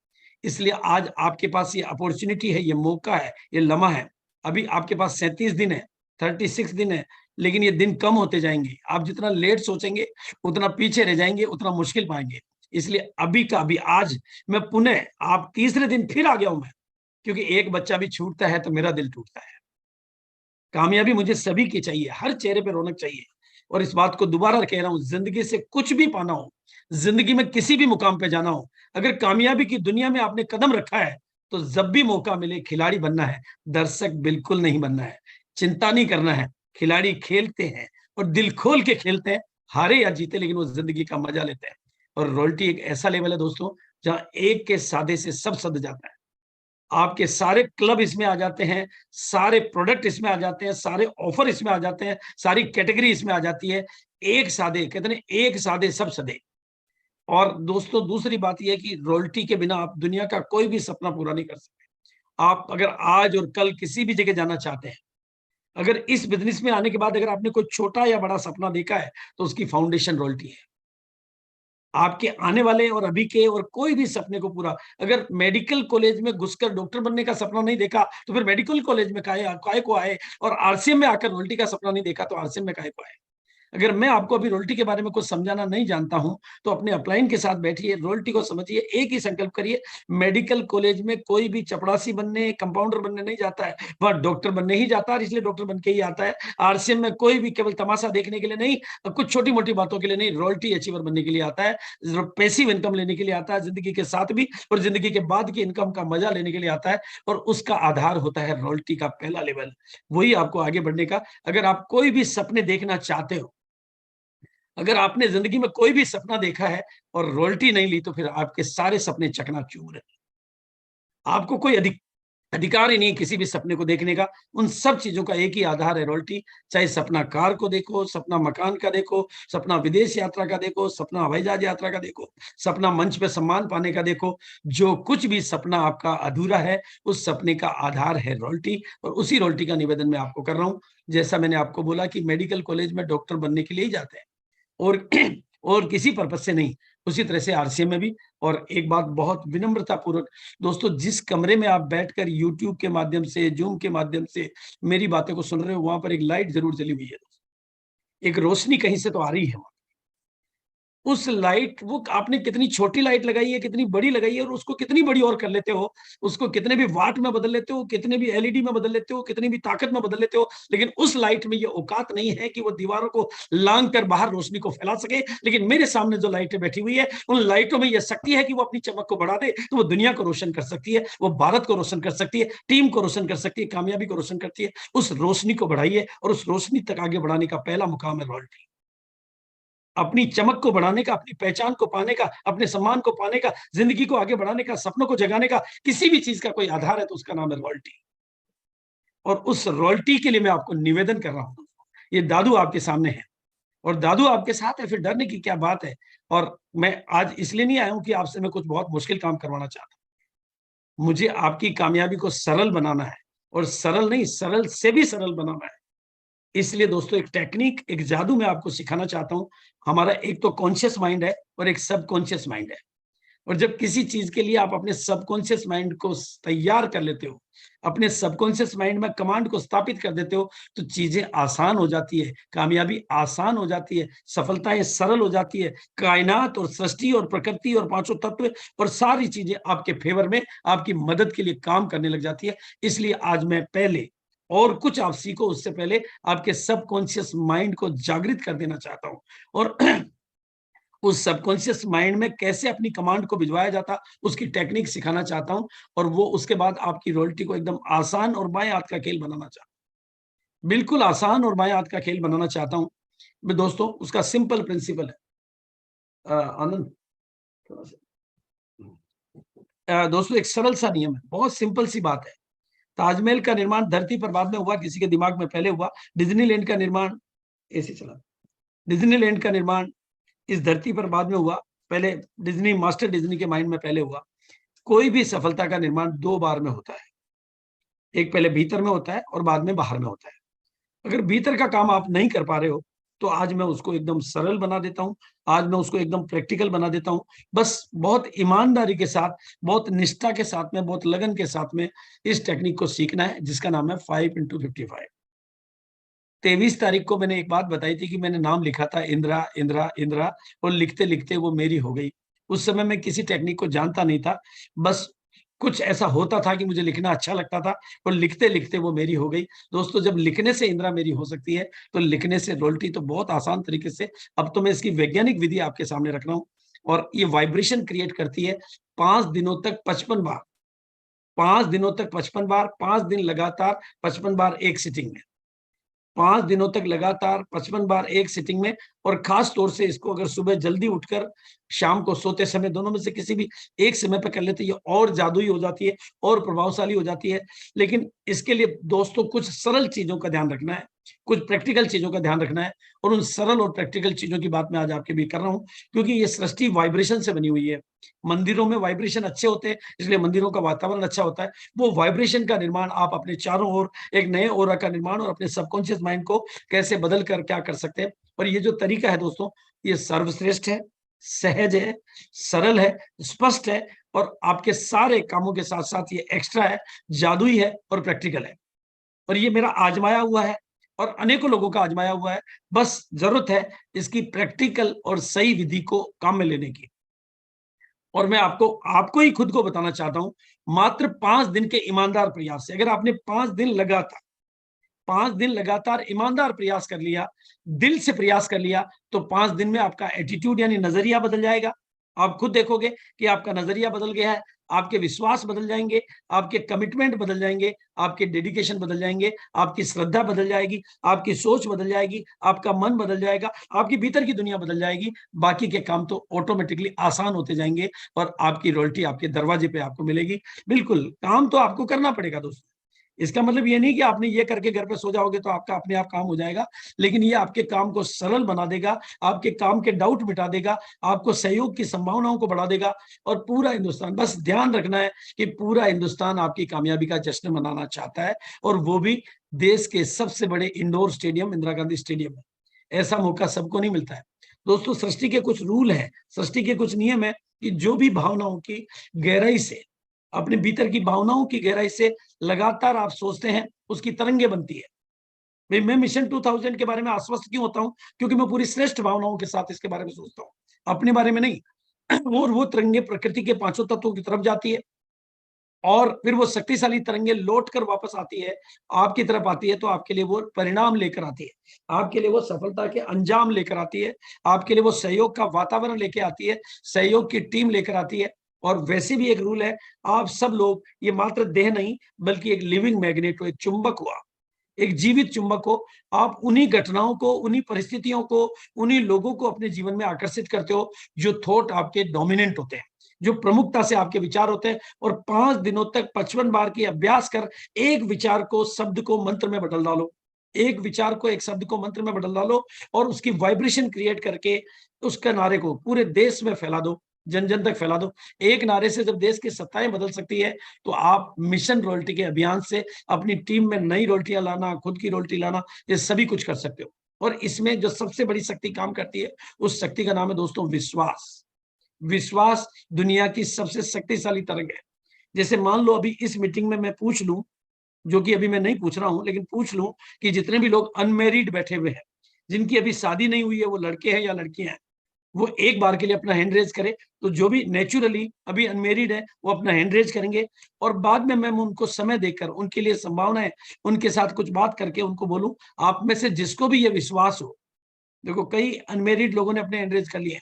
इसलिए आज आपके पास ये अपॉर्चुनिटी है, ये मौका है, ये लम्हा है। अभी आपके पास 37 दिन है, 36 दिन है, लेकिन ये दिन कम होते जाएंगे। आप जितना लेट सोचेंगे उतना पीछे रह जाएंगे, उतना मुश्किल पाएंगे। इसलिए अभी का अभी आज मैं पुनः, आप तीसरे दिन फिर आ गया हूं मैं, क्योंकि एक बच्चा भी छूटता है तो मेरा दिल टूटता है। कामयाबी मुझे सभी की चाहिए, हर चेहरे पे रौनक चाहिए। और इस बात को दोबारा कह रहा हूं, जिंदगी से कुछ भी पाना हो, जिंदगी में किसी भी मुकाम पे जाना हो, अगर कामयाबी की दुनिया में आपने कदम रखा है तो जब भी मौका मिले खिलाड़ी बनना है, दर्शक बिल्कुल नहीं बनना है। चिंता नहीं करना है, खिलाड़ी खेलते हैं और दिल खोल के खेलते हैं, हारे या जीते लेकिन वो जिंदगी का मजा लेते हैं। और रॉयल्टी एक ऐसा लेवल है दोस्तों जहां एक के सादे से सब सद जाता है। आपके सारे क्लब इसमें आ जाते हैं, सारे प्रोडक्ट इसमें आ जाते हैं, सारे ऑफर इसमें आ जाते हैं, सारी कैटेगरी इसमें आ जाती है। एक सादे, कहते हैं एक सादे सब सदे। और दोस्तों दूसरी बात यह है कि रॉयल्टी के बिना आप दुनिया का कोई भी सपना पूरा नहीं कर सकते। आप अगर आज और कल किसी भी जगह जाना चाहते हैं, अगर इस बिजनेस में आने के बाद अगर आपने कोई छोटा या बड़ा सपना देखा है, तो उसकी फाउंडेशन रॉयल्टी है। आपके आने वाले और अभी के और कोई भी सपने को पूरा, अगर मेडिकल कॉलेज में घुसकर डॉक्टर बनने का सपना नहीं देखा, तो फिर मेडिकल कॉलेज में काहे को आए, और आरसीएम में आकर रॉयल्टी का सपना नहीं देखा, तो आरसीएम में काहे को आए। अगर मैं आपको अभी रॉयल्टी के बारे में कुछ समझाना नहीं जानता हूं, तो अपने अपलाइन के साथ बैठिए, रॉयल्टी को समझिए, एक ही संकल्प करिए, मेडिकल कॉलेज में कोई भी चपड़ासी बनने, कंपाउंडर बनने नहीं जाता है, वह डॉक्टर बनने ही जाता है, इसलिए डॉक्टर बन के ही आता है। आरसीएम में कोई भी केवल तमाशा देखने के लिए नहीं, कुछ छोटी मोटी बातों के लिए नहीं, रॉयल्टी अचीवर बनने के लिए आता है, पैसिव इनकम लेने के लिए आता है, जिंदगी के साथ भी और जिंदगी के बाद की इनकम का मजा लेने के लिए आता है। और उसका आधार होता है रॉयल्टी का पहला लेवल, वही आपको आगे बढ़ने का। अगर आप कोई भी सपने देखना चाहते हो, अगर आपने जिंदगी में कोई भी सपना देखा है और रॉयल्टी नहीं ली, तो फिर आपके सारे सपने चकनाचूर है। आपको कोई अधिकार ही नहीं किसी भी सपने को देखने का। उन सब चीजों का एक ही आधार है, रॉयल्टी। चाहे सपना कार को देखो, सपना मकान का देखो, सपना विदेश यात्रा का देखो, सपना हवाई जहाज यात्रा का देखो, सपना मंच पे सम्मान पाने का देखो, जो कुछ भी सपना आपका अधूरा है, उस सपने का आधार है रॉयल्टी। और उसी रॉयल्टी का निवेदन मैं आपको कर रहा हूं। जैसा मैंने आपको बोला कि मेडिकल कॉलेज में डॉक्टर बनने के लिए ही जाते हैं, और और किसी पर्पज से नहीं, उसी तरह से आरसीएम में भी। और एक बात बहुत विनम्रता पूर्वक दोस्तों, जिस कमरे में आप बैठकर यूट्यूब के माध्यम से, जूम के माध्यम से मेरी बातें को सुन रहे हो, वहां पर एक लाइट जरूर जली हुई है, एक रोशनी कहीं से तो आ रही है। उस लाइट, वो आपने कितनी छोटी लाइट लगाई है, कितनी बड़ी लगाई है, और उसको कितनी बड़ी और कर लेते हो, उसको कितने भी वाट में बदल लेते हो, कितने भी एलईडी में बदल लेते हो, कितनी भी ताकत में बदल लेते हो, लेकिन उस लाइट में ये औकात नहीं है कि वो दीवारों को लांग कर बाहर रोशनी को फैला सके। लेकिन मेरे सामने जो लाइटें बैठी हुई है, उन लाइटों में यह शक्ति है कि वो अपनी चमक को बढ़ा दे, तो वो दुनिया को रोशन कर सकती है, वो भारत को रोशन कर सकती है, टीम को रोशन कर सकती है, कामयाबी को रोशन करती है। उस रोशनी को बढ़ाइए, और उस रोशनी तक आगे बढ़ाने का पहला मुकाम है रॉयल्टी। अपनी चमक को बढ़ाने का, अपनी पहचान को पाने का, अपने सम्मान को पाने का, जिंदगी को आगे बढ़ाने का, सपनों को जगाने का, किसी भी चीज का कोई आधार है तो उसका नाम है रॉयल्टी। और उस रॉयल्टी के लिए मैं आपको निवेदन कर रहा हूं। ये दादू आपके सामने है, और दादू आपके साथ है, फिर डरने की क्या बात है। और मैं आज इसलिए नहीं आया हूं कि आपसे मैं कुछ बहुत मुश्किल काम करवाना चाहता हूं। मुझे आपकी कामयाबी को सरल बनाना है, और सरल नहीं, सरल से भी सरल बनाना है। इसलिए दोस्तों एक टेक्निक, एक जादू मैं आपको सिखाना चाहता हूं। हमारा एक तो कॉन्शियस माइंड है और एक सबकॉन्शियस माइंड है। और जब किसी चीज के लिए आप अपने सबकॉन्शियस माइंड को तैयार कर लेते हो, अपने सबकॉन्शियस माइंड में कमांड को स्थापित कर देते हो, तो चीजें आसान हो जाती है, कामयाबी आसान हो जाती है, सफलताएं सरल हो जाती है। कायनात और सृष्टि और प्रकृति और पांचों तत्व और सारी चीजें आपके फेवर में, आपकी मदद के लिए काम करने लग जाती है। इसलिए आज मैं पहले, और कुछ आप सीखो उससे पहले, आपके सबकॉन्शियस माइंड को जागृत कर देना चाहता हूं। और उस सबकॉन्शियस माइंड में कैसे अपनी कमांड को भिजवाया जाता, उसकी टेक्निक सिखाना चाहता हूं। और वो उसके बाद आपकी रॉयल्टी को एकदम आसान और बाएं हाथ का खेल बनाना चाहता हूं, बिल्कुल आसान और बाएं हाथ का खेल बनाना चाहता हूं मैं दोस्तों। उसका सिंपल प्रिंसिपल है, आनंद थोड़ा सा, दोस्तों एक सरल सा नियम है, बहुत सिंपल सी बात है। ताजमहल का निर्माण धरती पर बाद में हुआ, किसी के दिमाग में पहले हुआ। डिज्नीलैंड का निर्माण, ऐसे चला, डिज्नीलैंड का निर्माण इस धरती पर बाद में हुआ, पहले डिज्नी, मास्टर डिज्नी के माइंड में पहले हुआ। कोई भी सफलता का निर्माण दो बार में होता है, एक पहले भीतर में होता है और बाद में बाहर में होता है। अगर भीतर का काम आप नहीं कर पा रहे हो, तो आज मैं उसको एकदम सरल बना देता हूं, आज मैं उसको एकदम प्रैक्टिकल बना देता हूं। बस बहुत ईमानदारी के साथ, बहुत निष्ठा के साथ में, बहुत लगन के साथ में इस टेक्निक को सीखना है, जिसका नाम है 5x55। 23 तारीख को मैंने एक बात बताई थी कि मैंने नाम लिखा था इंदिरा इंदिरा इंदिरा, और लिखते लिखते वो मेरी हो गई। उस समय मैं किसी टेक्निक को जानता नहीं था, बस कुछ ऐसा होता था कि मुझे लिखना अच्छा लगता था, और लिखते लिखते वो मेरी हो गई। दोस्तों जब लिखने से इंदिरा मेरी हो सकती है, तो लिखने से रॉयल्टी तो बहुत आसान तरीके से। अब तो मैं इसकी वैज्ञानिक विधि आपके सामने रख रहा हूं, और ये वाइब्रेशन क्रिएट करती है 5 दिनों तक 55 बार, 5 दिनों तक 55 बार, 5 दिन लगातार 55 बार एक सिटिंग में। 5 दिनों तक लगातार 55 बार एक सिटिंग में, और खास तौर से इसको अगर सुबह जल्दी उठकर शाम को सोते समय, दोनों में से किसी भी एक समय पर कर लेते, ये और जादुई हो जाती है और प्रभावशाली हो जाती है। लेकिन इसके लिए दोस्तों कुछ सरल चीजों का ध्यान रखना है, कुछ प्रैक्टिकल चीजों का ध्यान रखना है, और उन सरल और प्रैक्टिकल चीजों की बात मैं आज आपके भी कर रहा हूं, क्योंकि ये सृष्टि वाइब्रेशन से बनी हुई है। मंदिरों में वाइब्रेशन अच्छे होते हैं, इसलिए मंदिरों का वातावरण अच्छा होता है। वो वाइब्रेशन का निर्माण आप अपने चारों ओर एक नए ऑरा का निर्माण और अपने सबकॉन्शियस माइंड को कैसे बदल कर क्या कर सकते हैं। और ये जो तरीका है दोस्तों, ये सर्वश्रेष्ठ है, सहज है, सरल है, स्पष्ट है, और आपके सारे कामों के साथ साथ ये एक्स्ट्रा है, जादुई है और प्रैक्टिकल है। और ये मेरा आजमाया हुआ है और अनेकों लोगों का आजमाया हुआ है। बस जरूरत है इसकी प्रैक्टिकल और सही विधि को काम में लेने की। और मैं आपको ही खुद को बताना चाहता हूं, मात्र 5 दिन के ईमानदार प्रयास से, अगर आपने 5 दिन लगातार ईमानदार प्रयास कर लिया, दिल से प्रयास कर लिया, तो 5 दिन में आपका एटीट्यूड यानी नजरिया बदल जाएगा। आप खुद देखोगे कि आपका नजरिया बदल गया है, आपके विश्वास बदल जाएंगे, आपके कमिटमेंट बदल जाएंगे, आपके डेडिकेशन बदल जाएंगे, आपकी श्रद्धा बदल जाएगी, आपकी सोच बदल जाएगी, आपका मन बदल जाएगा, आपकी भीतर की दुनिया बदल जाएगी। बाकी के काम तो ऑटोमेटिकली आसान होते जाएंगे और आपकी रॉयल्टी आपके दरवाजे पे आपको मिलेगी। बिल्कुल, काम तो आपको करना पड़ेगा दोस्तों। इसका मतलब ये नहीं कि आपने ये करके घर पे सो जाओगे तो आपका अपने आप काम हो जाएगा, लेकिन ये आपके काम को सरल बना देगा, आपके काम के डाउट मिटा देगा, आपको सहयोग की संभावनाओं को बढ़ा देगा। और पूरा हिंदुस्तान, बस ध्यान रखना है कि पूरा हिंदुस्तान आपकी कामयाबी का जश्न मनाना चाहता है, और वो भी देश के सबसे बड़े indoor stadium Indira Gandhi stadium में। ऐसा मौका सबको नहीं मिलता है दोस्तों। सृष्टि के कुछ रूल है, सृष्टि के कुछ नियम है कि जो भी भावनाओं की गहराई से, अपने भीतर की भावनाओं की गहराई से लगातार आप सोचते हैं, उसकी तरंगे बनती है। मैं मिशन 2000 के बारे में आश्वस्त क्यों होता हूं? क्योंकि मैं पूरी श्रेष्ठ भावनाओं के साथ इसके बारे में सोचता हूं, अपने बारे में नहीं। और वो तरंगे प्रकृति के 5 तत्वों की तरफ जाती है, और फिर वो शक्तिशाली तरंगे लौट कर वापस आती है, आपकी तरफ आती है, तो आपके लिए वो परिणाम लेकर आती है, आपके लिए वो सफलता के अंजाम लेकर आती है, आपके लिए वो सहयोग का वातावरण लेकर आती है, सहयोग की टीम लेकर आती है। और वैसे भी एक रूल है, आप सब लोग ये मात्र देह नहीं बल्कि एक लिविंग मैग्नेट हो, एक चुंबक हुआ, एक जीवित चुंबक हो। आप उन्हीं घटनाओं को, उन्हीं परिस्थितियों को, उन्हीं लोगों को अपने जीवन में आकर्षित करते हो जो थॉट आपके डोमिनेंट होते हैं, जो प्रमुखता से आपके विचार होते हैं। और 5 दिनों तक 55 बार की अभ्यास कर एक विचार को, शब्द को मंत्र में बदल डालो, एक विचार को, एक शब्द को मंत्र में बदल डालो, और उसकी वाइब्रेशन क्रिएट करके उसका नारे को पूरे देश में फैला दो, जन जन तक फैला दो। एक नारे से जब देश की सत्ताएं बदल सकती है, तो आप मिशन रॉयल्टी के अभियान से अपनी टीम में नई रॉयल्टियां लाना, खुद की रॉयल्टी लाना, ये सभी कुछ कर सकते हो। और इसमें जो सबसे बड़ी शक्ति काम करती है, उस शक्ति का नाम है दोस्तों विश्वास। विश्वास दुनिया की सबसे शक्तिशाली तरंग है। जैसे मान लो अभी इस मीटिंग में मैं पूछ लूं, जो कि अभी मैं नहीं पूछ रहा हूं, लेकिन पूछ लूं कि जितने भी लोग अनमेरिड बैठे हुए हैं, जिनकी अभी शादी नहीं हुई है, वो लड़के हैं या लड़कियां हैं, वो एक बार के लिए अपना हैंड रेज करे। तो जो भी नेचुरली अभी अनमेरिड है, वो अपना हैंड रेज करेंगे, और बाद में मैं उनको समय देकर, उनके लिए संभावना है, उनके साथ कुछ बात करके उनको बोलूं, आप में से जिसको भी ये विश्वास हो, देखो कई अनमेरिड लोगों ने अपने हैंड रेज कर लिए,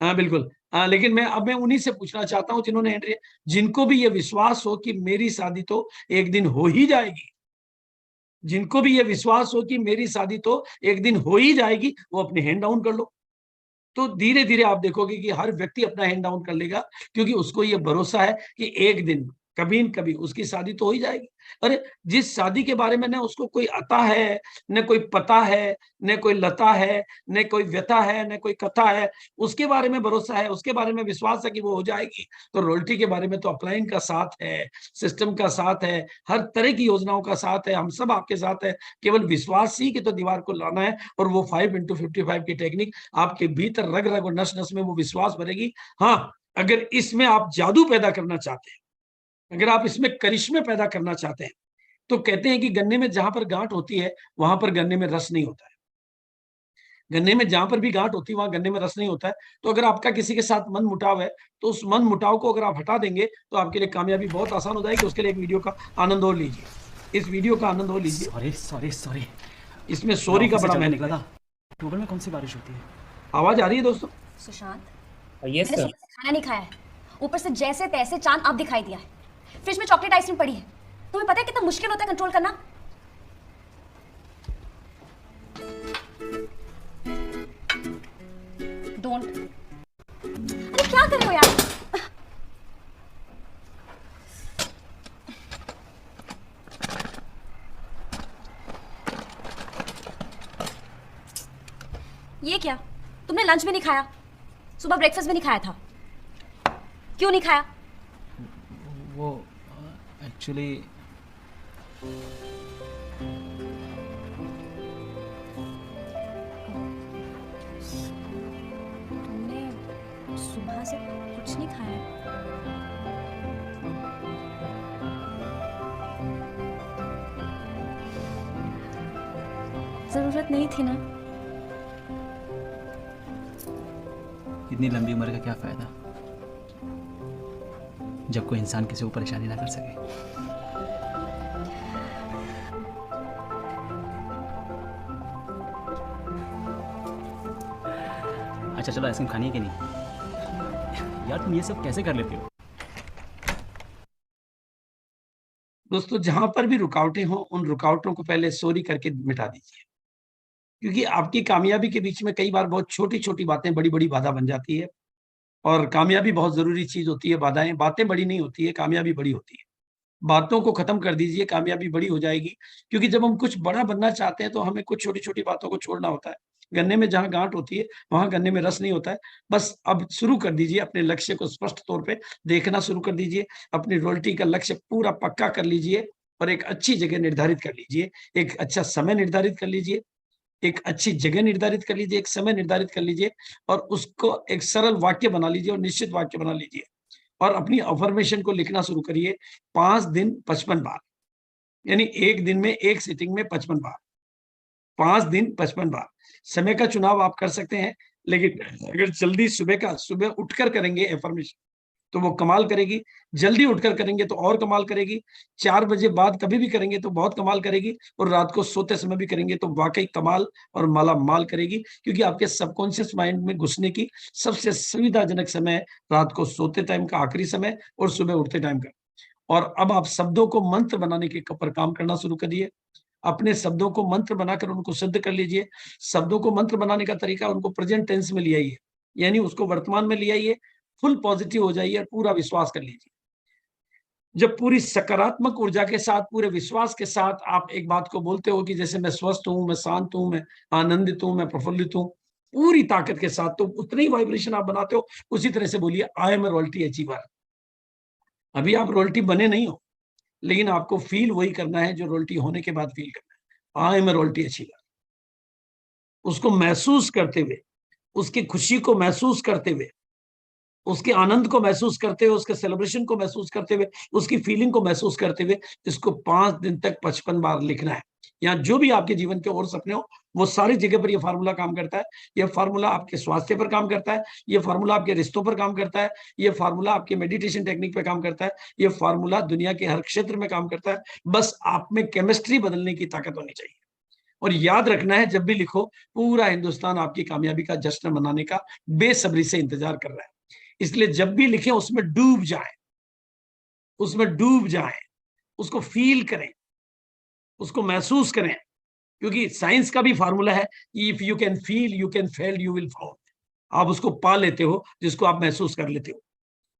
हाँ बिल्कुल, लेकिन मैं उन्हीं से पूछना चाहता हूं जिन्होंने हैंड रेज, जिनको भी ये विश्वास हो कि मेरी शादी तो एक दिन हो ही जाएगी, जिनको भी ये विश्वास हो कि मेरी शादी तो एक दिन हो ही जाएगी, वो अपने हैंड डाउन कर लो। तो धीरे धीरे आप देखोगे कि हर व्यक्ति अपना हैंड डाउन कर लेगा, क्योंकि उसको ये भरोसा है कि एक दिन कभी न कभी उसकी शादी तो हो ही जाएगी। अरे जिस शादी के बारे में न उसको कोई अता है, न कोई पता है, न कोई लता है, न कोई व्यथा है, न कोई कथा है, उसके बारे में भरोसा है, उसके बारे में विश्वास है कि वो हो जाएगी। तो रॉयल्टी के बारे में तो अपलाइन का साथ है, सिस्टम का साथ है, हर तरह की योजनाओं का साथ है, हम सब आपके साथ है। केवल विश्वास ही की तो दीवार को लाना है, और वो 5x55 की टेक्निक आपके भीतर रग रग और नस नस में वो विश्वास भरेगी। हाँ, अगर इसमें आप जादू पैदा करना चाहते हैं, अगर आप इसमें करिश्मे पैदा करना चाहते हैं, तो कहते हैं कि गन्ने में जहां पर गांठ होती है, वहां पर गन्ने में रस नहीं होता है। गन्ने में जहां पर भी गांठ होती है, वहां गन्ने में रस नहीं होता है। तो अगर आपका किसी के साथ मन मुटाव है, तो उस मन मुटाव को अगर आप हटा देंगे, तो आपके लिए कामयाबी बहुत आसान हो जाएगी। उसके लिए एक वीडियो का आनंद और लीजिए, इस वीडियो का आनंद और लीजिए। सॉरी इसमें सॉरी का बड़ा महत्व निकला था। अक्टूबर में कौन सी बारिश होती है? आवाज आ रही है दोस्तों? सुशांत, यस सर, खाना नहीं खाया है, ऊपर से जैसे तैसे चांद आप दिखाई दिया है, फ्रिज में चॉकलेट आइसक्रीम पड़ी है। तुम्हें पता है कितना मुश्किल होता है कंट्रोल करना? डोंट। अरे क्या कर रहे हो यार? ये क्या? तुमने लंच भी नहीं खाया, सुबह ब्रेकफास्ट भी नहीं खाया था, क्यों नहीं खाया? वो एक्चुअली तुमने सुबह से कुछ नहीं खाया? जरूरत नहीं थी ना। इतनी लंबी उम्र का क्या फायदा जब कोई इंसान किसी को परेशानी ना कर सके। अच्छा चलो, आइसक्रीम खानी है कि नहीं? यार तुम ये सब कैसे कर लेते हो? दोस्तों, जहां पर भी रुकावटें हों, उन रुकावटों को पहले सॉरी करके मिटा दीजिए, क्योंकि आपकी कामयाबी के बीच में कई बार बहुत छोटी छोटी बातें बड़ी बड़ी बाधा बन जाती है। और कामयाबी बहुत जरूरी चीज होती है, बातें बड़ी नहीं होती है, कामयाबी बड़ी होती है। बातों को खत्म कर दीजिए, कामयाबी बड़ी हो जाएगी। क्योंकि जब हम कुछ बड़ा बनना चाहते हैं तो हमें कुछ छोटी छोटी बातों को छोड़ना होता है। गन्ने में जहां गांठ होती है वहां गन्ने में रस नहीं होता है। बस अब शुरू कर दीजिए, अपने लक्ष्य को स्पष्ट तौर पे देखना शुरू कर दीजिए, अपनी रॉयल्टी का लक्ष्य पूरा पक्का कर लीजिए और एक अच्छी जगह निर्धारित कर लीजिए, एक अच्छा समय निर्धारित कर लीजिए, एक अच्छी जगह निर्धारित कर लीजिए, एक समय निर्धारित कर लीजिए और उसको एक सरल वाक्य बना लीजिए और निश्चित वाक्य बना लीजिए और अपनी अफर्मेशन को लिखना शुरू करिए। 5 दिन 55 बार, यानी एक दिन में एक सिटिंग में 55 बार, 5 दिन 55 बार। समय का चुनाव आप कर सकते हैं, लेकिन अगर जल्दी सुबह उठकर करेंगे एफर्मेशन तो वो कमाल करेगी, जल्दी उठकर करेंगे तो और कमाल करेगी, 4 बजे बाद कभी भी करेंगे तो बहुत कमाल करेगी और रात को सोते समय भी करेंगे तो वाकई कमाल और माला माल करेगी। क्योंकि आपके सबकॉन्शियस माइंड में घुसने की सबसे सुविधाजनक समय है रात को सोते टाइम का आखिरी समय और सुबह उठते टाइम का। और अब आप शब्दों को मंत्र बनाने के पर काम करना शुरू करिए। अपने शब्दों को मंत्र बनाकर उनको सिद्ध कर लीजिए। शब्दों को मंत्र बनाने का तरीका, उनको प्रेजेंट टेंस में ले आइए, यानी उसको वर्तमान में ले आइए, फुल पॉजिटिव हो जाइए और पूरा विश्वास कर लीजिए। जब पूरी सकारात्मक ऊर्जा के साथ, पूरे विश्वास के साथ आप एक बात को बोलते हो कि जैसे मैं स्वस्थ हूं, मैं शांत हूं, मैं आनंदित हूं, मैं प्रफुल्लित हूं, पूरी ताकत के साथ, तो उतनी ही वाइब्रेशन आप बनाते हो। उसी तरह से बोलिए, I am a royalty achiever. अभी आप रॉयल्टी बने नहीं हो, लेकिन आपको फील वही करना है जो रॉयल्टी होने के बाद फील करना है। I am a royalty achiever. उसको महसूस करते हुए, उसकी खुशी को महसूस करते हुए, उसके आनंद को महसूस करते हुए, उसके सेलिब्रेशन को महसूस करते हुए, उसकी फीलिंग को महसूस करते हुए इसको 5 दिन तक 55 बार लिखना है। या जो भी आपके जीवन के और सपने हो, वो सारी जगह पर ये फार्मूला काम करता है। ये फार्मूला आपके स्वास्थ्य पर काम करता है, ये फार्मूला आपके रिश्तों पर काम करता है, ये फार्मूला आपके मेडिटेशन टेक्निक पर काम करता है, ये फार्मूला दुनिया के हर क्षेत्र में काम करता है। बस आप में केमिस्ट्री बदलने की ताकत होनी चाहिए। और याद रखना है, जब भी लिखो, पूरा हिंदुस्तान आपकी कामयाबी का जश्न मनाने का बेसब्री से इंतजार कर रहा है। इसलिए जब भी लिखें उसमें डूब जाएं, उसमें डूब जाएं, उसको फील करें, उसको महसूस करें। क्योंकि साइंस का भी फार्मूला है, if you can feel you can fail you will found. आप उसको पा लेते हो जिसको आप महसूस कर लेते हो।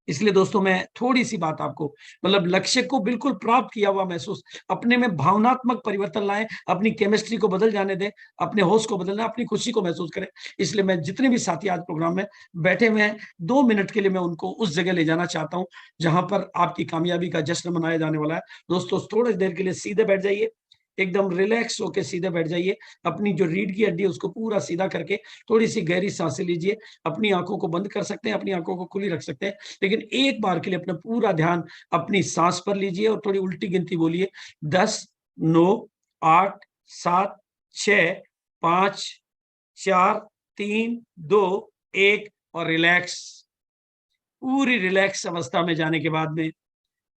इसलिए दोस्तों, मैं थोड़ी सी बात आपको, मतलब लक्ष्य को बिल्कुल प्राप्त किया हुआ महसूस, अपने में भावनात्मक परिवर्तन लाएं, अपनी केमिस्ट्री को बदल जाने दें, अपने होश को बदलना, अपनी खुशी को महसूस करें। इसलिए मैं जितने भी साथी आज प्रोग्राम में बैठे हुए हैं, 2 मिनट के लिए मैं उनको उस जगह ले जाना चाहता हूं जहां पर आपकी कामयाबी का जश्न मनाया जाने वाला है। दोस्तों, थोड़ी देर के लिए सीधे बैठ जाइए, एकदम रिलैक्स होकर सीधे बैठ जाइए। अपनी जो रीढ़ की हड्डी है उसको पूरा सीधा करके थोड़ी सी गहरी सांसें लीजिए। अपनी आंखों को बंद कर सकते हैं, अपनी आंखों को खुली रख सकते हैं, लेकिन एक बार के लिए अपना पूरा ध्यान अपनी सांस पर लीजिए और थोड़ी उल्टी गिनती बोलिए। 10, 9, 8, 7, 6, 5, 4, 3, 2, 1 और रिलैक्स। पूरी रिलैक्स अवस्था में जाने के बाद में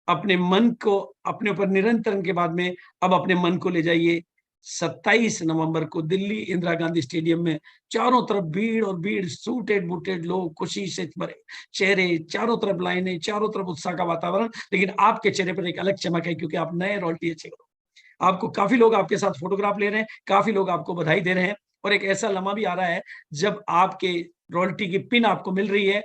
अपने मन को अपने ऊपर निरंतरण के बाद में अब अपने मन को ले जाइए 27 नवंबर को दिल्ली इंदिरा गांधी स्टेडियम में। चारों तरफ भीड़ और भीड़, सूटेड बूटेड लोग, खुशी से भरे चेहरे, चारों तरफ लाइनें, चारों तरफ उत्साह का वातावरण। लेकिन आपके चेहरे पर एक अलग चमक है क्योंकि आप नए रॉयल्टी अचीवर हो। आपको काफी लोग आपके साथ फोटोग्राफ ले रहे हैं, काफी लोग आपको बधाई दे रहे हैं और एक ऐसा लम्हा भी आ रहा है जब आपके रॉयल्टी की पिन आपको मिल रही है,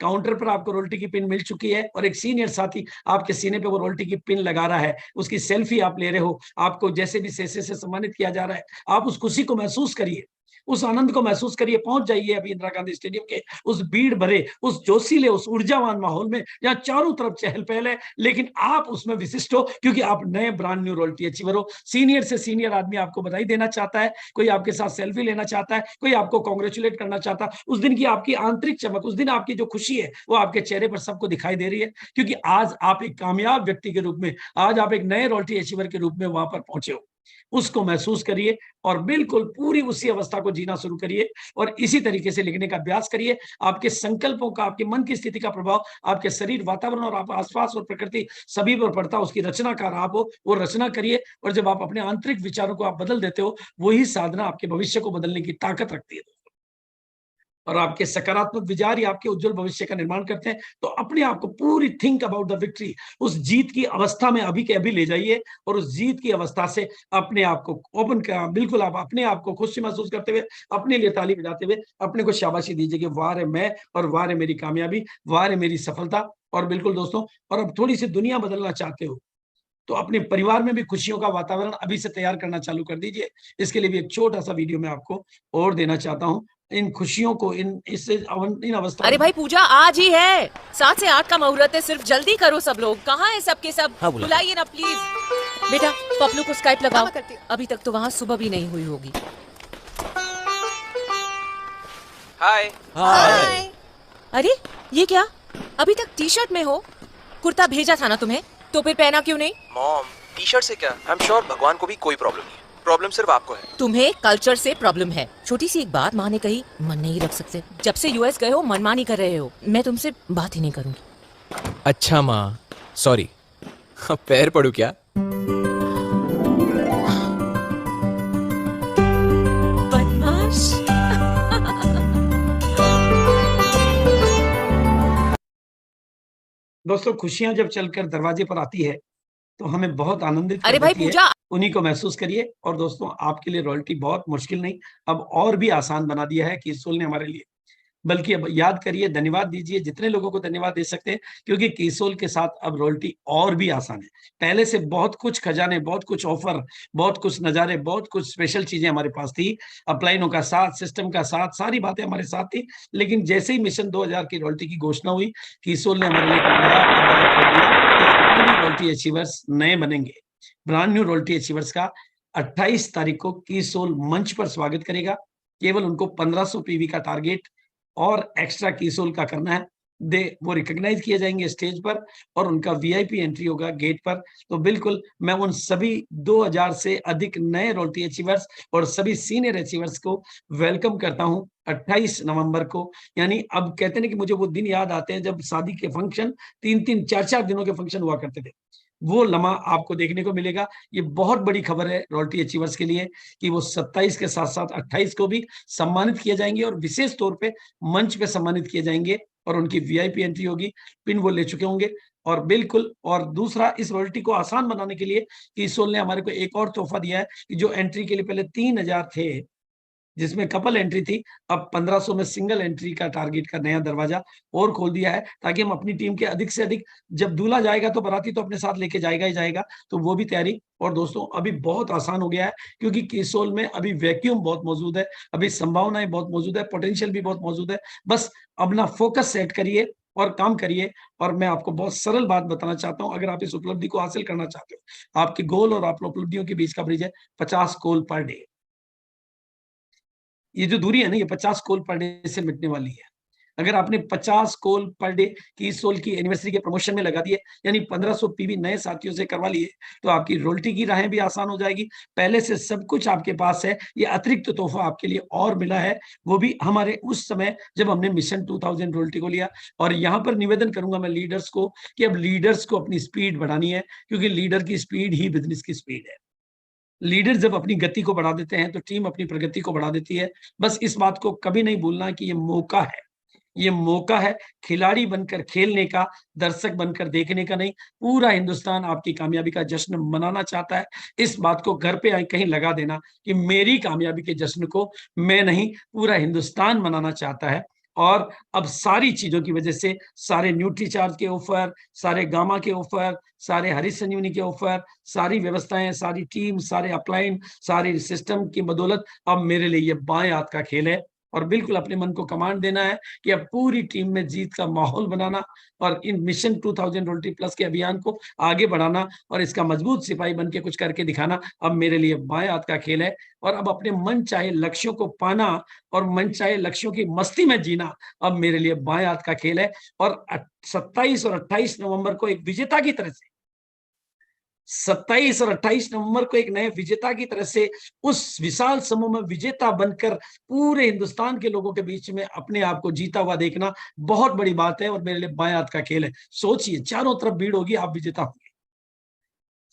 काउंटर पर आपको रॉयल्टी की पिन मिल चुकी है, और एक सीनियर साथी आपके सीने पे वो रॉयल्टी की पिन लगा रहा है, उसकी सेल्फी आप ले रहे हो, आपको जैसे भी से सम्मानित किया जा रहा है, आप उस खुशी को महसूस करिए, उस आनंद को महसूस करिए। पहुंच जाइए अभी इंदिरा गांधी स्टेडियम के उस भीड़ भरे, उस जोशीले, उस ऊर्जावान माहौल में, जहां चारों तरफ चहल पहल है, लेकिन आप उसमें विशिष्ट हो, क्योंकि आप नए ब्रांड न्यू रॉयल्टी अचीवर हो। सीनियर से सीनियर आदमी आपको बधाई देना चाहता है, कोई आपके साथ सेल्फी लेना चाहता है, कोई आपको कॉन्ग्रेचुलेट करना चाहता है। उस दिन की आपकी आंतरिक चमक, उस दिन आपकी जो खुशी है, वो आपके चेहरे पर सबको दिखाई दे रही है, क्योंकि आज आप एक कामयाब व्यक्ति के रूप में, आज आप एक नए रॉयल्टी अचीवर के रूप में वहां पर पहुंचे हो। उसको महसूस करिए और बिल्कुल पूरी उसी अवस्था को जीना शुरू करिए, और इसी तरीके से लिखने का अभ्यास करिए। आपके संकल्पों का, आपके मन की स्थिति का प्रभाव आपके शरीर, वातावरण और आप आसपास और प्रकृति सभी पर पड़ता है। उसकी रचनाकार आप हो, वो रचना करिए, और जब आप अपने आंतरिक विचारों को आप बदल देते हो, वही साधना आपके भविष्य को बदलने की ताकत रखती है। और आपके सकारात्मक विचार ही आपके उज्जवल भविष्य का निर्माण करते हैं। तो अपने आप को पूरी थिंक अबाउट द विक्ट्री, उस जीत की अवस्था में अभी के अभी ले जाइए, और उस जीत की अवस्था से अपने आप को ओपन कर, बिल्कुल आप अपने आप को खुशी महसूस करते हुए, अपने लिए ताली बजाते हुए अपने को शाबाशी दीजिए कि वाह रे मैं, और वाह रे मेरी कामयाबी, वाह रे मेरी सफलता। और बिल्कुल दोस्तों, और अब थोड़ी सी दुनिया बदलना चाहते हो तो अपने परिवार में भी खुशियों का वातावरण अभी से तैयार करना चालू कर दीजिए। इसके लिए भी एक छोटा सा वीडियो मैं आपको और देना चाहता हूँ। इन खुशियों को, इन अवस्थाओं। अरे भाई पूजा आज ही है, 7 से 8 का मुहूर्त है, सिर्फ जल्दी करो सब लोग। कहाँ है सबके सब? बुलाइए ना प्लीज। बेटा पपलू को स्काइप लगाओ, अभी तक तो वहाँ सुबह भी नहीं हुई होगी। हाय हाय। अरे ये क्या, अभी तक टी शर्ट में हो? कुर्ता भेजा था ना तुम्हें, तो फिर पहना क्यों नहीं? मॉम, टी शर्ट से क्या? आई एम श्योर भगवान को भी कोई प्रॉब्लम नहीं है, प्रॉब्लम सिर्फ आपको है। तुम्हें कल्चर से प्रॉब्लम है। छोटी सी एक बात माँ ने कही, मन नहीं रख सकते। जब से यूएस गए हो मनमानी कर रहे हो, मैं तुमसे बात ही नहीं करूंगी। अच्छा माँ, सॉरी। पैर पड़ू क्या? बदमाश। दोस्तों, खुशियां जब चलकर दरवाजे पर आती है तो हमें बहुत आनंदित कर अरे भाई देती है। पूजा, उन्हीं को महसूस करिए। और दोस्तों, आपके लिए रॉयल्टी बहुत मुश्किल नहीं, अब और भी आसान बना दिया है कीसोल ने हमारे लिए। बल्कि अब याद करिए, धन्यवाद दीजिए जितने लोगों को धन्यवाद दे सकते हैं, क्योंकि कीसोल के साथ अब रॉयल्टी और भी आसान है। पहले से बहुत कुछ खजाने, बहुत कुछ ऑफर, बहुत कुछ नजारे, बहुत कुछ स्पेशल चीजें हमारे पास थी, अपलाइनों का साथ, सिस्टम का साथ, सारी बातें हमारे साथ थी। लेकिन जैसे ही मिशन 2000 की रॉयल्टी की घोषणा हुई, कीसोल ने हमारे लिए एक नया दरवाजा खोल दिया कि रॉयल्टी अचीवर्स नए बनेंगे। ब्रांड न्यू रॉयल्टी अचीवर्स का 28 तारीख को कीसोल मंच पर स्वागत करेगा। केवल उनको 1500 पीवी का टारगेट और एक्स्ट्रा कीसोल का करना है। वो रिकॉग्नाइज किए जाएंगे स्टेज पर, और उनका वीआईपी एंट्री होगा गेट पर। तो बिल्कुल मैं उन सभी 2000 से अधिक नए रॉयल्टी अचीवर्स और सभी सीनियर अचीवर्स को वेलकम करता हूं 28 नवंबर को। यानी अब कहते हैं कि मुझे वो दिन याद आते हैं जब शादी के फंक्शन 3-3, 4-4 दिनों के फंक्शन हुआ करते थे। वो लम्हा आपको देखने को मिलेगा। ये बहुत बड़ी खबर है रॉयल्टी अचीवर्स के लिए कि वो 27 के साथ साथ 28 को भी सम्मानित किए जाएंगे, और विशेष तौर पे मंच पे सम्मानित किए जाएंगे, और उनकी वीआईपी एंट्री होगी, पिन वो ले चुके होंगे। और बिल्कुल, और दूसरा, इस रॉयल्टी को आसान बनाने के लिए कीसोल ने हमारे को एक और तोहफा दिया है कि जो एंट्री के लिए पहले 3000 थे, जिसमें कपल एंट्री थी, अब 1500 में सिंगल एंट्री का टारगेट का नया दरवाजा और खोल दिया है, ताकि हम अपनी टीम के अधिक से अधिक, जब दूल्हा जाएगा तो बाराती तो अपने साथ लेके जाएगा ही जाएगा, तो वो भी तैयारी। और दोस्तों, अभी बहुत आसान हो गया है, क्योंकि कीसोल में अभी वैक्यूम बहुत मौजूद है, अभी संभावनाएं बहुत मौजूद है, पोटेंशियल भी बहुत मौजूद है। बस अपना फोकस सेट करिए और काम करिए। और मैं आपको बहुत सरल बात बताना चाहता हूं, अगर आप इस उपलब्धि को हासिल करना चाहते हो, आपके गोल और आप उपलब्धियों के बीच का ब्रिज है 50 कॉल पर डे। ये जो दूरी है ना, ये 50 कॉल पर डे से मिटने वाली है। अगर आपने 50 कॉल पर डे कीसोल की एनिवर्सरी के प्रमोशन में लगा दिए, यानी 1500 पीवी नए साथियों से करवा लिए, तो आपकी रॉयल्टी की राहें भी आसान हो जाएगी। पहले से सब कुछ आपके पास है। ये अतिरिक्त तोहफा आपके लिए और मिला है, वो भी हमारे उस समय जब हमने मिशन 2000 रॉयल्टी को लिया। और यहाँ पर निवेदन करूंगा मैं लीडर्स को कि अब लीडर्स को अपनी स्पीड बढ़ानी है, क्योंकि लीडर की स्पीड ही बिजनेस की स्पीड है। लीडर जब अपनी गति को बढ़ा देते हैं तो टीम अपनी प्रगति को बढ़ा देती है। बस इस बात को कभी नहीं भूलना कि ये मौका है, ये मौका है खिलाड़ी बनकर खेलने का, दर्शक बनकर देखने का नहीं। पूरा हिंदुस्तान आपकी कामयाबी का जश्न मनाना चाहता है। इस बात को घर पे कहीं लगा देना कि मेरी कामयाबी के जश्न को मैं नहीं, पूरा हिंदुस्तान मनाना चाहता है। और अब सारी चीजों की वजह से सारे न्यूट्रीचार्ज के ऑफर, सारे गामा के ऑफर, सारे हरी संजीवनी के ऑफर, सारी व्यवस्थाएं, सारी टीम, सारे अपलाइन, सारे सिस्टम की बदौलत अब मेरे लिए ये बाएं हाथ का खेल है। और बिल्कुल अपने मन को कमांड देना है कि अब पूरी टीम में जीत का माहौल बनाना और इन मिशन 2000 रोटी प्लस के अभियान को आगे बढ़ाना और इसका मजबूत सिपाही बन के कुछ करके दिखाना अब मेरे लिए बाएं हाथ का खेल है। और अब अपने मन चाहे लक्ष्यों को पाना और मन चाहे लक्ष्यों की मस्ती में जीना अब मेरे लिए बाएं हाथ का खेल है। और 27 और 28 नवंबर को एक विजेता की तरह से 27 और 28 नवंबर को एक नए विजेता की तरह से उस विशाल समूह में विजेता बनकर पूरे हिंदुस्तान के लोगों के बीच में अपने आप को जीता हुआ देखना बहुत बड़ी बात है और मेरे लिए बाएं हाथ का खेल है। सोचिए, चारों तरफ भीड़ होगी, आप विजेता होंगे,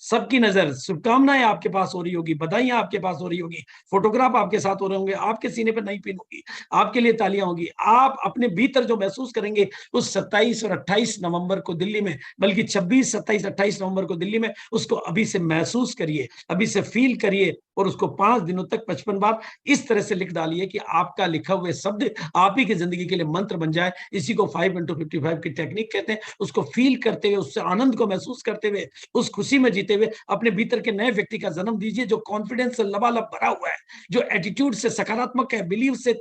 सबकी नजर, शुभकामनाएं आपके पास हो रही होगी, बधाइयां आपके पास हो रही होगी, फोटोग्राफ आपके साथ हो रहे होंगे, आपके सीने पर नई पिन होगी, आपके लिए तालियां होगी। आप अपने भीतर जो महसूस करेंगे उस 27 और 28 नवंबर को दिल्ली में, बल्कि 26, 27, 28 नवंबर को दिल्ली में, उसको अभी से महसूस करिए, अभी से फील करिए और उसको 5 दिनों तक 55 बार इस तरह से लिख डालिए कि आपका लिखा हुए शब्द आप ही की जिंदगी के लिए मंत्र बन जाए। इसी को 5x55 की टेक्निक कहते हैं। उसको फील करते हुए, उससे आनंद को महसूस करते हुए, उस खुशी में जीते हुए अपने भीतर के नए व्यक्ति का जन्म दीजिए, जो कॉन्फिडेंस से लबालब भरा हुआ है, जो एटीट्यूड से सकारात्मक है, बिलीव से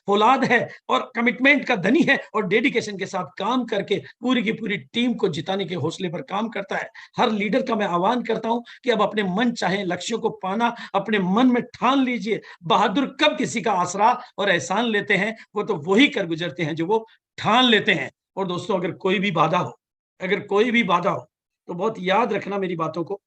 फौलाद है और कमिटमेंट का धनी है और डेडिकेशन के साथ काम करके पूरी की पूरी टीम को जिताने के हौसले पर काम करता है। हर लीडर का मैं आह्वान करता हूं कि अब अपने मन चाहे लक्ष्यों को पाना अपने मन में ठान लीजिए। बहादुर कब किसी का आसरा और एहसान लेते हैं, वो तो वही कर गुजरते हैं जो वो ठान लेते हैं। और दोस्तों, अगर कोई भी बाधा हो तो बहुत याद रखना मेरी बातों को।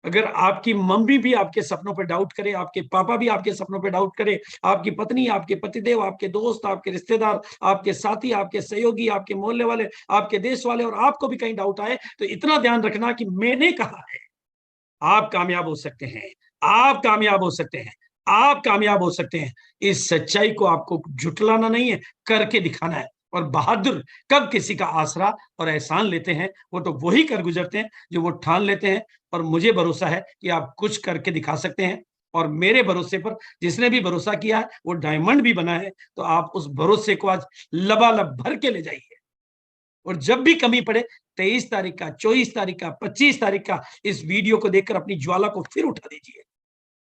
अगर आपकी मम्मी भी आपके सपनों पर डाउट करे, आपके पापा भी आपके सपनों पर डाउट करे, आपकी पत्नी, आपके पतिदेव, आपके दोस्त, आपके रिश्तेदार, आपके साथी, आपके सहयोगी, आपके मोहल्ले वाले, आपके देश वाले, और आपको भी कहीं डाउट आए, तो इतना ध्यान रखना कि मैंने कहा है आप कामयाब हो सकते हैं, आप कामयाब हो सकते हैं, आप कामयाब हो सकते हैं। इस सच्चाई को आपको झुटलाना नहीं है, करके दिखाना है। और बहादुर कब किसी का आसरा और एहसान लेते हैं, वो तो वही कर गुजरते हैं जो वो ठान लेते हैं। और मुझे भरोसा है कि आप कुछ करके दिखा सकते हैं। और मेरे भरोसे पर जिसने भी भरोसा किया है वो डायमंड भी बना है। तो आप उस भरोसे को आज लबालब भर के ले जाइए। और जब भी कमी पड़े 23 तारीख का, 24 तारीख का, 25 तारीख का इस वीडियो को देखकर अपनी ज्वाला को फिर उठा दीजिए।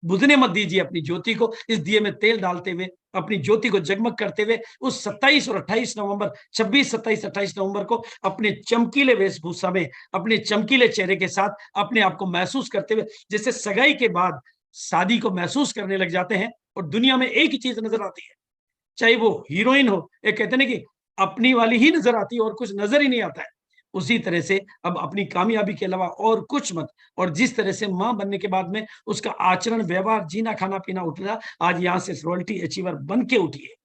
बुझने मत दीजिए अपनी ज्योति को। इस दिए में तेल डालते हुए अपनी ज्योति को जगमग करते हुए उस 27 और 28 नवंबर, 26, 27, 28 नवंबर को अपने चमकीले वेशभूषा में, अपने चमकीले चेहरे के साथ अपने आप को महसूस करते हुए, जैसे सगाई के बाद शादी को महसूस करने लग जाते हैं और दुनिया में एक ही चीज नजर आती है, चाहे वो हीरोइन हो, एक कहते हैं कि अपनी वाली ही नजर आती है और कुछ नजर ही नहीं आता है। उसी तरह से अब अपनी कामयाबी के अलावा और कुछ मत। और जिस तरह से मां बनने के बाद में उसका आचरण, व्यवहार, जीना, खाना, पीना, उठना, आज यहां से रॉयल्टी अचीवर बन के उठिए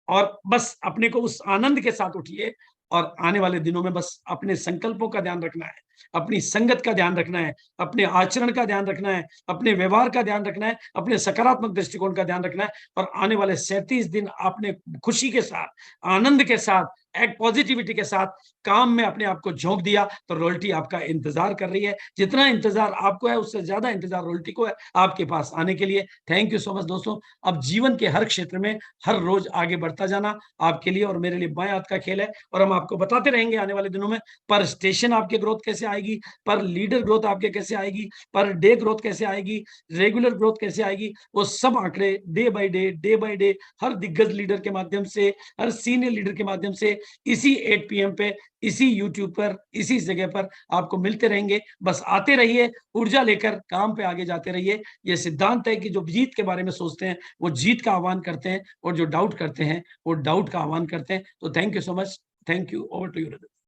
और बस अपने को उस आनंद के साथ उठिए। और आने वाले दिनों में बस अपने संकल्पों का ध्यान रखना है, अपनी संगत का ध्यान रखना है, अपने आचरण का ध्यान रखना है, अपने व्यवहार का ध्यान रखना है, अपने सकारात्मक दृष्टिकोण का ध्यान रखना है। और आने वाले 37 दिन आपने खुशी के साथ, आनंद के साथ, एक पॉजिटिविटी के साथ काम में अपने आप को झोंक दिया तो रॉयल्टी आपका इंतजार कर रही है। जितना इंतजार आपको है उससे ज्यादा इंतजार रॉयल्टी को है आपके पास आने के लिए। थैंक यू सो मच दोस्तों। अब जीवन के हर क्षेत्र में हर रोज आगे बढ़ता जाना आपके लिए और मेरे लिए बाएं हाथ का खेल है। और हम आपको बताते रहेंगे आने वाले दिनों में पर स्टेशन आपके ग्रोथ कैसे आएगी, पर लीडर ग्रोथ आपके कैसे आएगी, पर डे ग्रोथ कैसे आएगी, रेगुलर ग्रोथ कैसे आएगी, वो सब आंकड़े डे बाय डे हर दिग्गज लीडर के माध्यम से, हर सीनियर लीडर के माध्यम से इसी 8 PM पे, इसी यूट्यूब पर, इसी जगह पर आपको मिलते रहेंगे। बस आते रहिए, ऊर्जा लेकर काम पे आगे जाते रहिए। ये सिद्धांत है कि जो जीत के बारे में सोचते हैं वो जीत का आह्वान करते हैं और जो डाउट करते हैं वो डाउट का आह्वान करते हैं। तो thank you so much. Thank you. Over to you.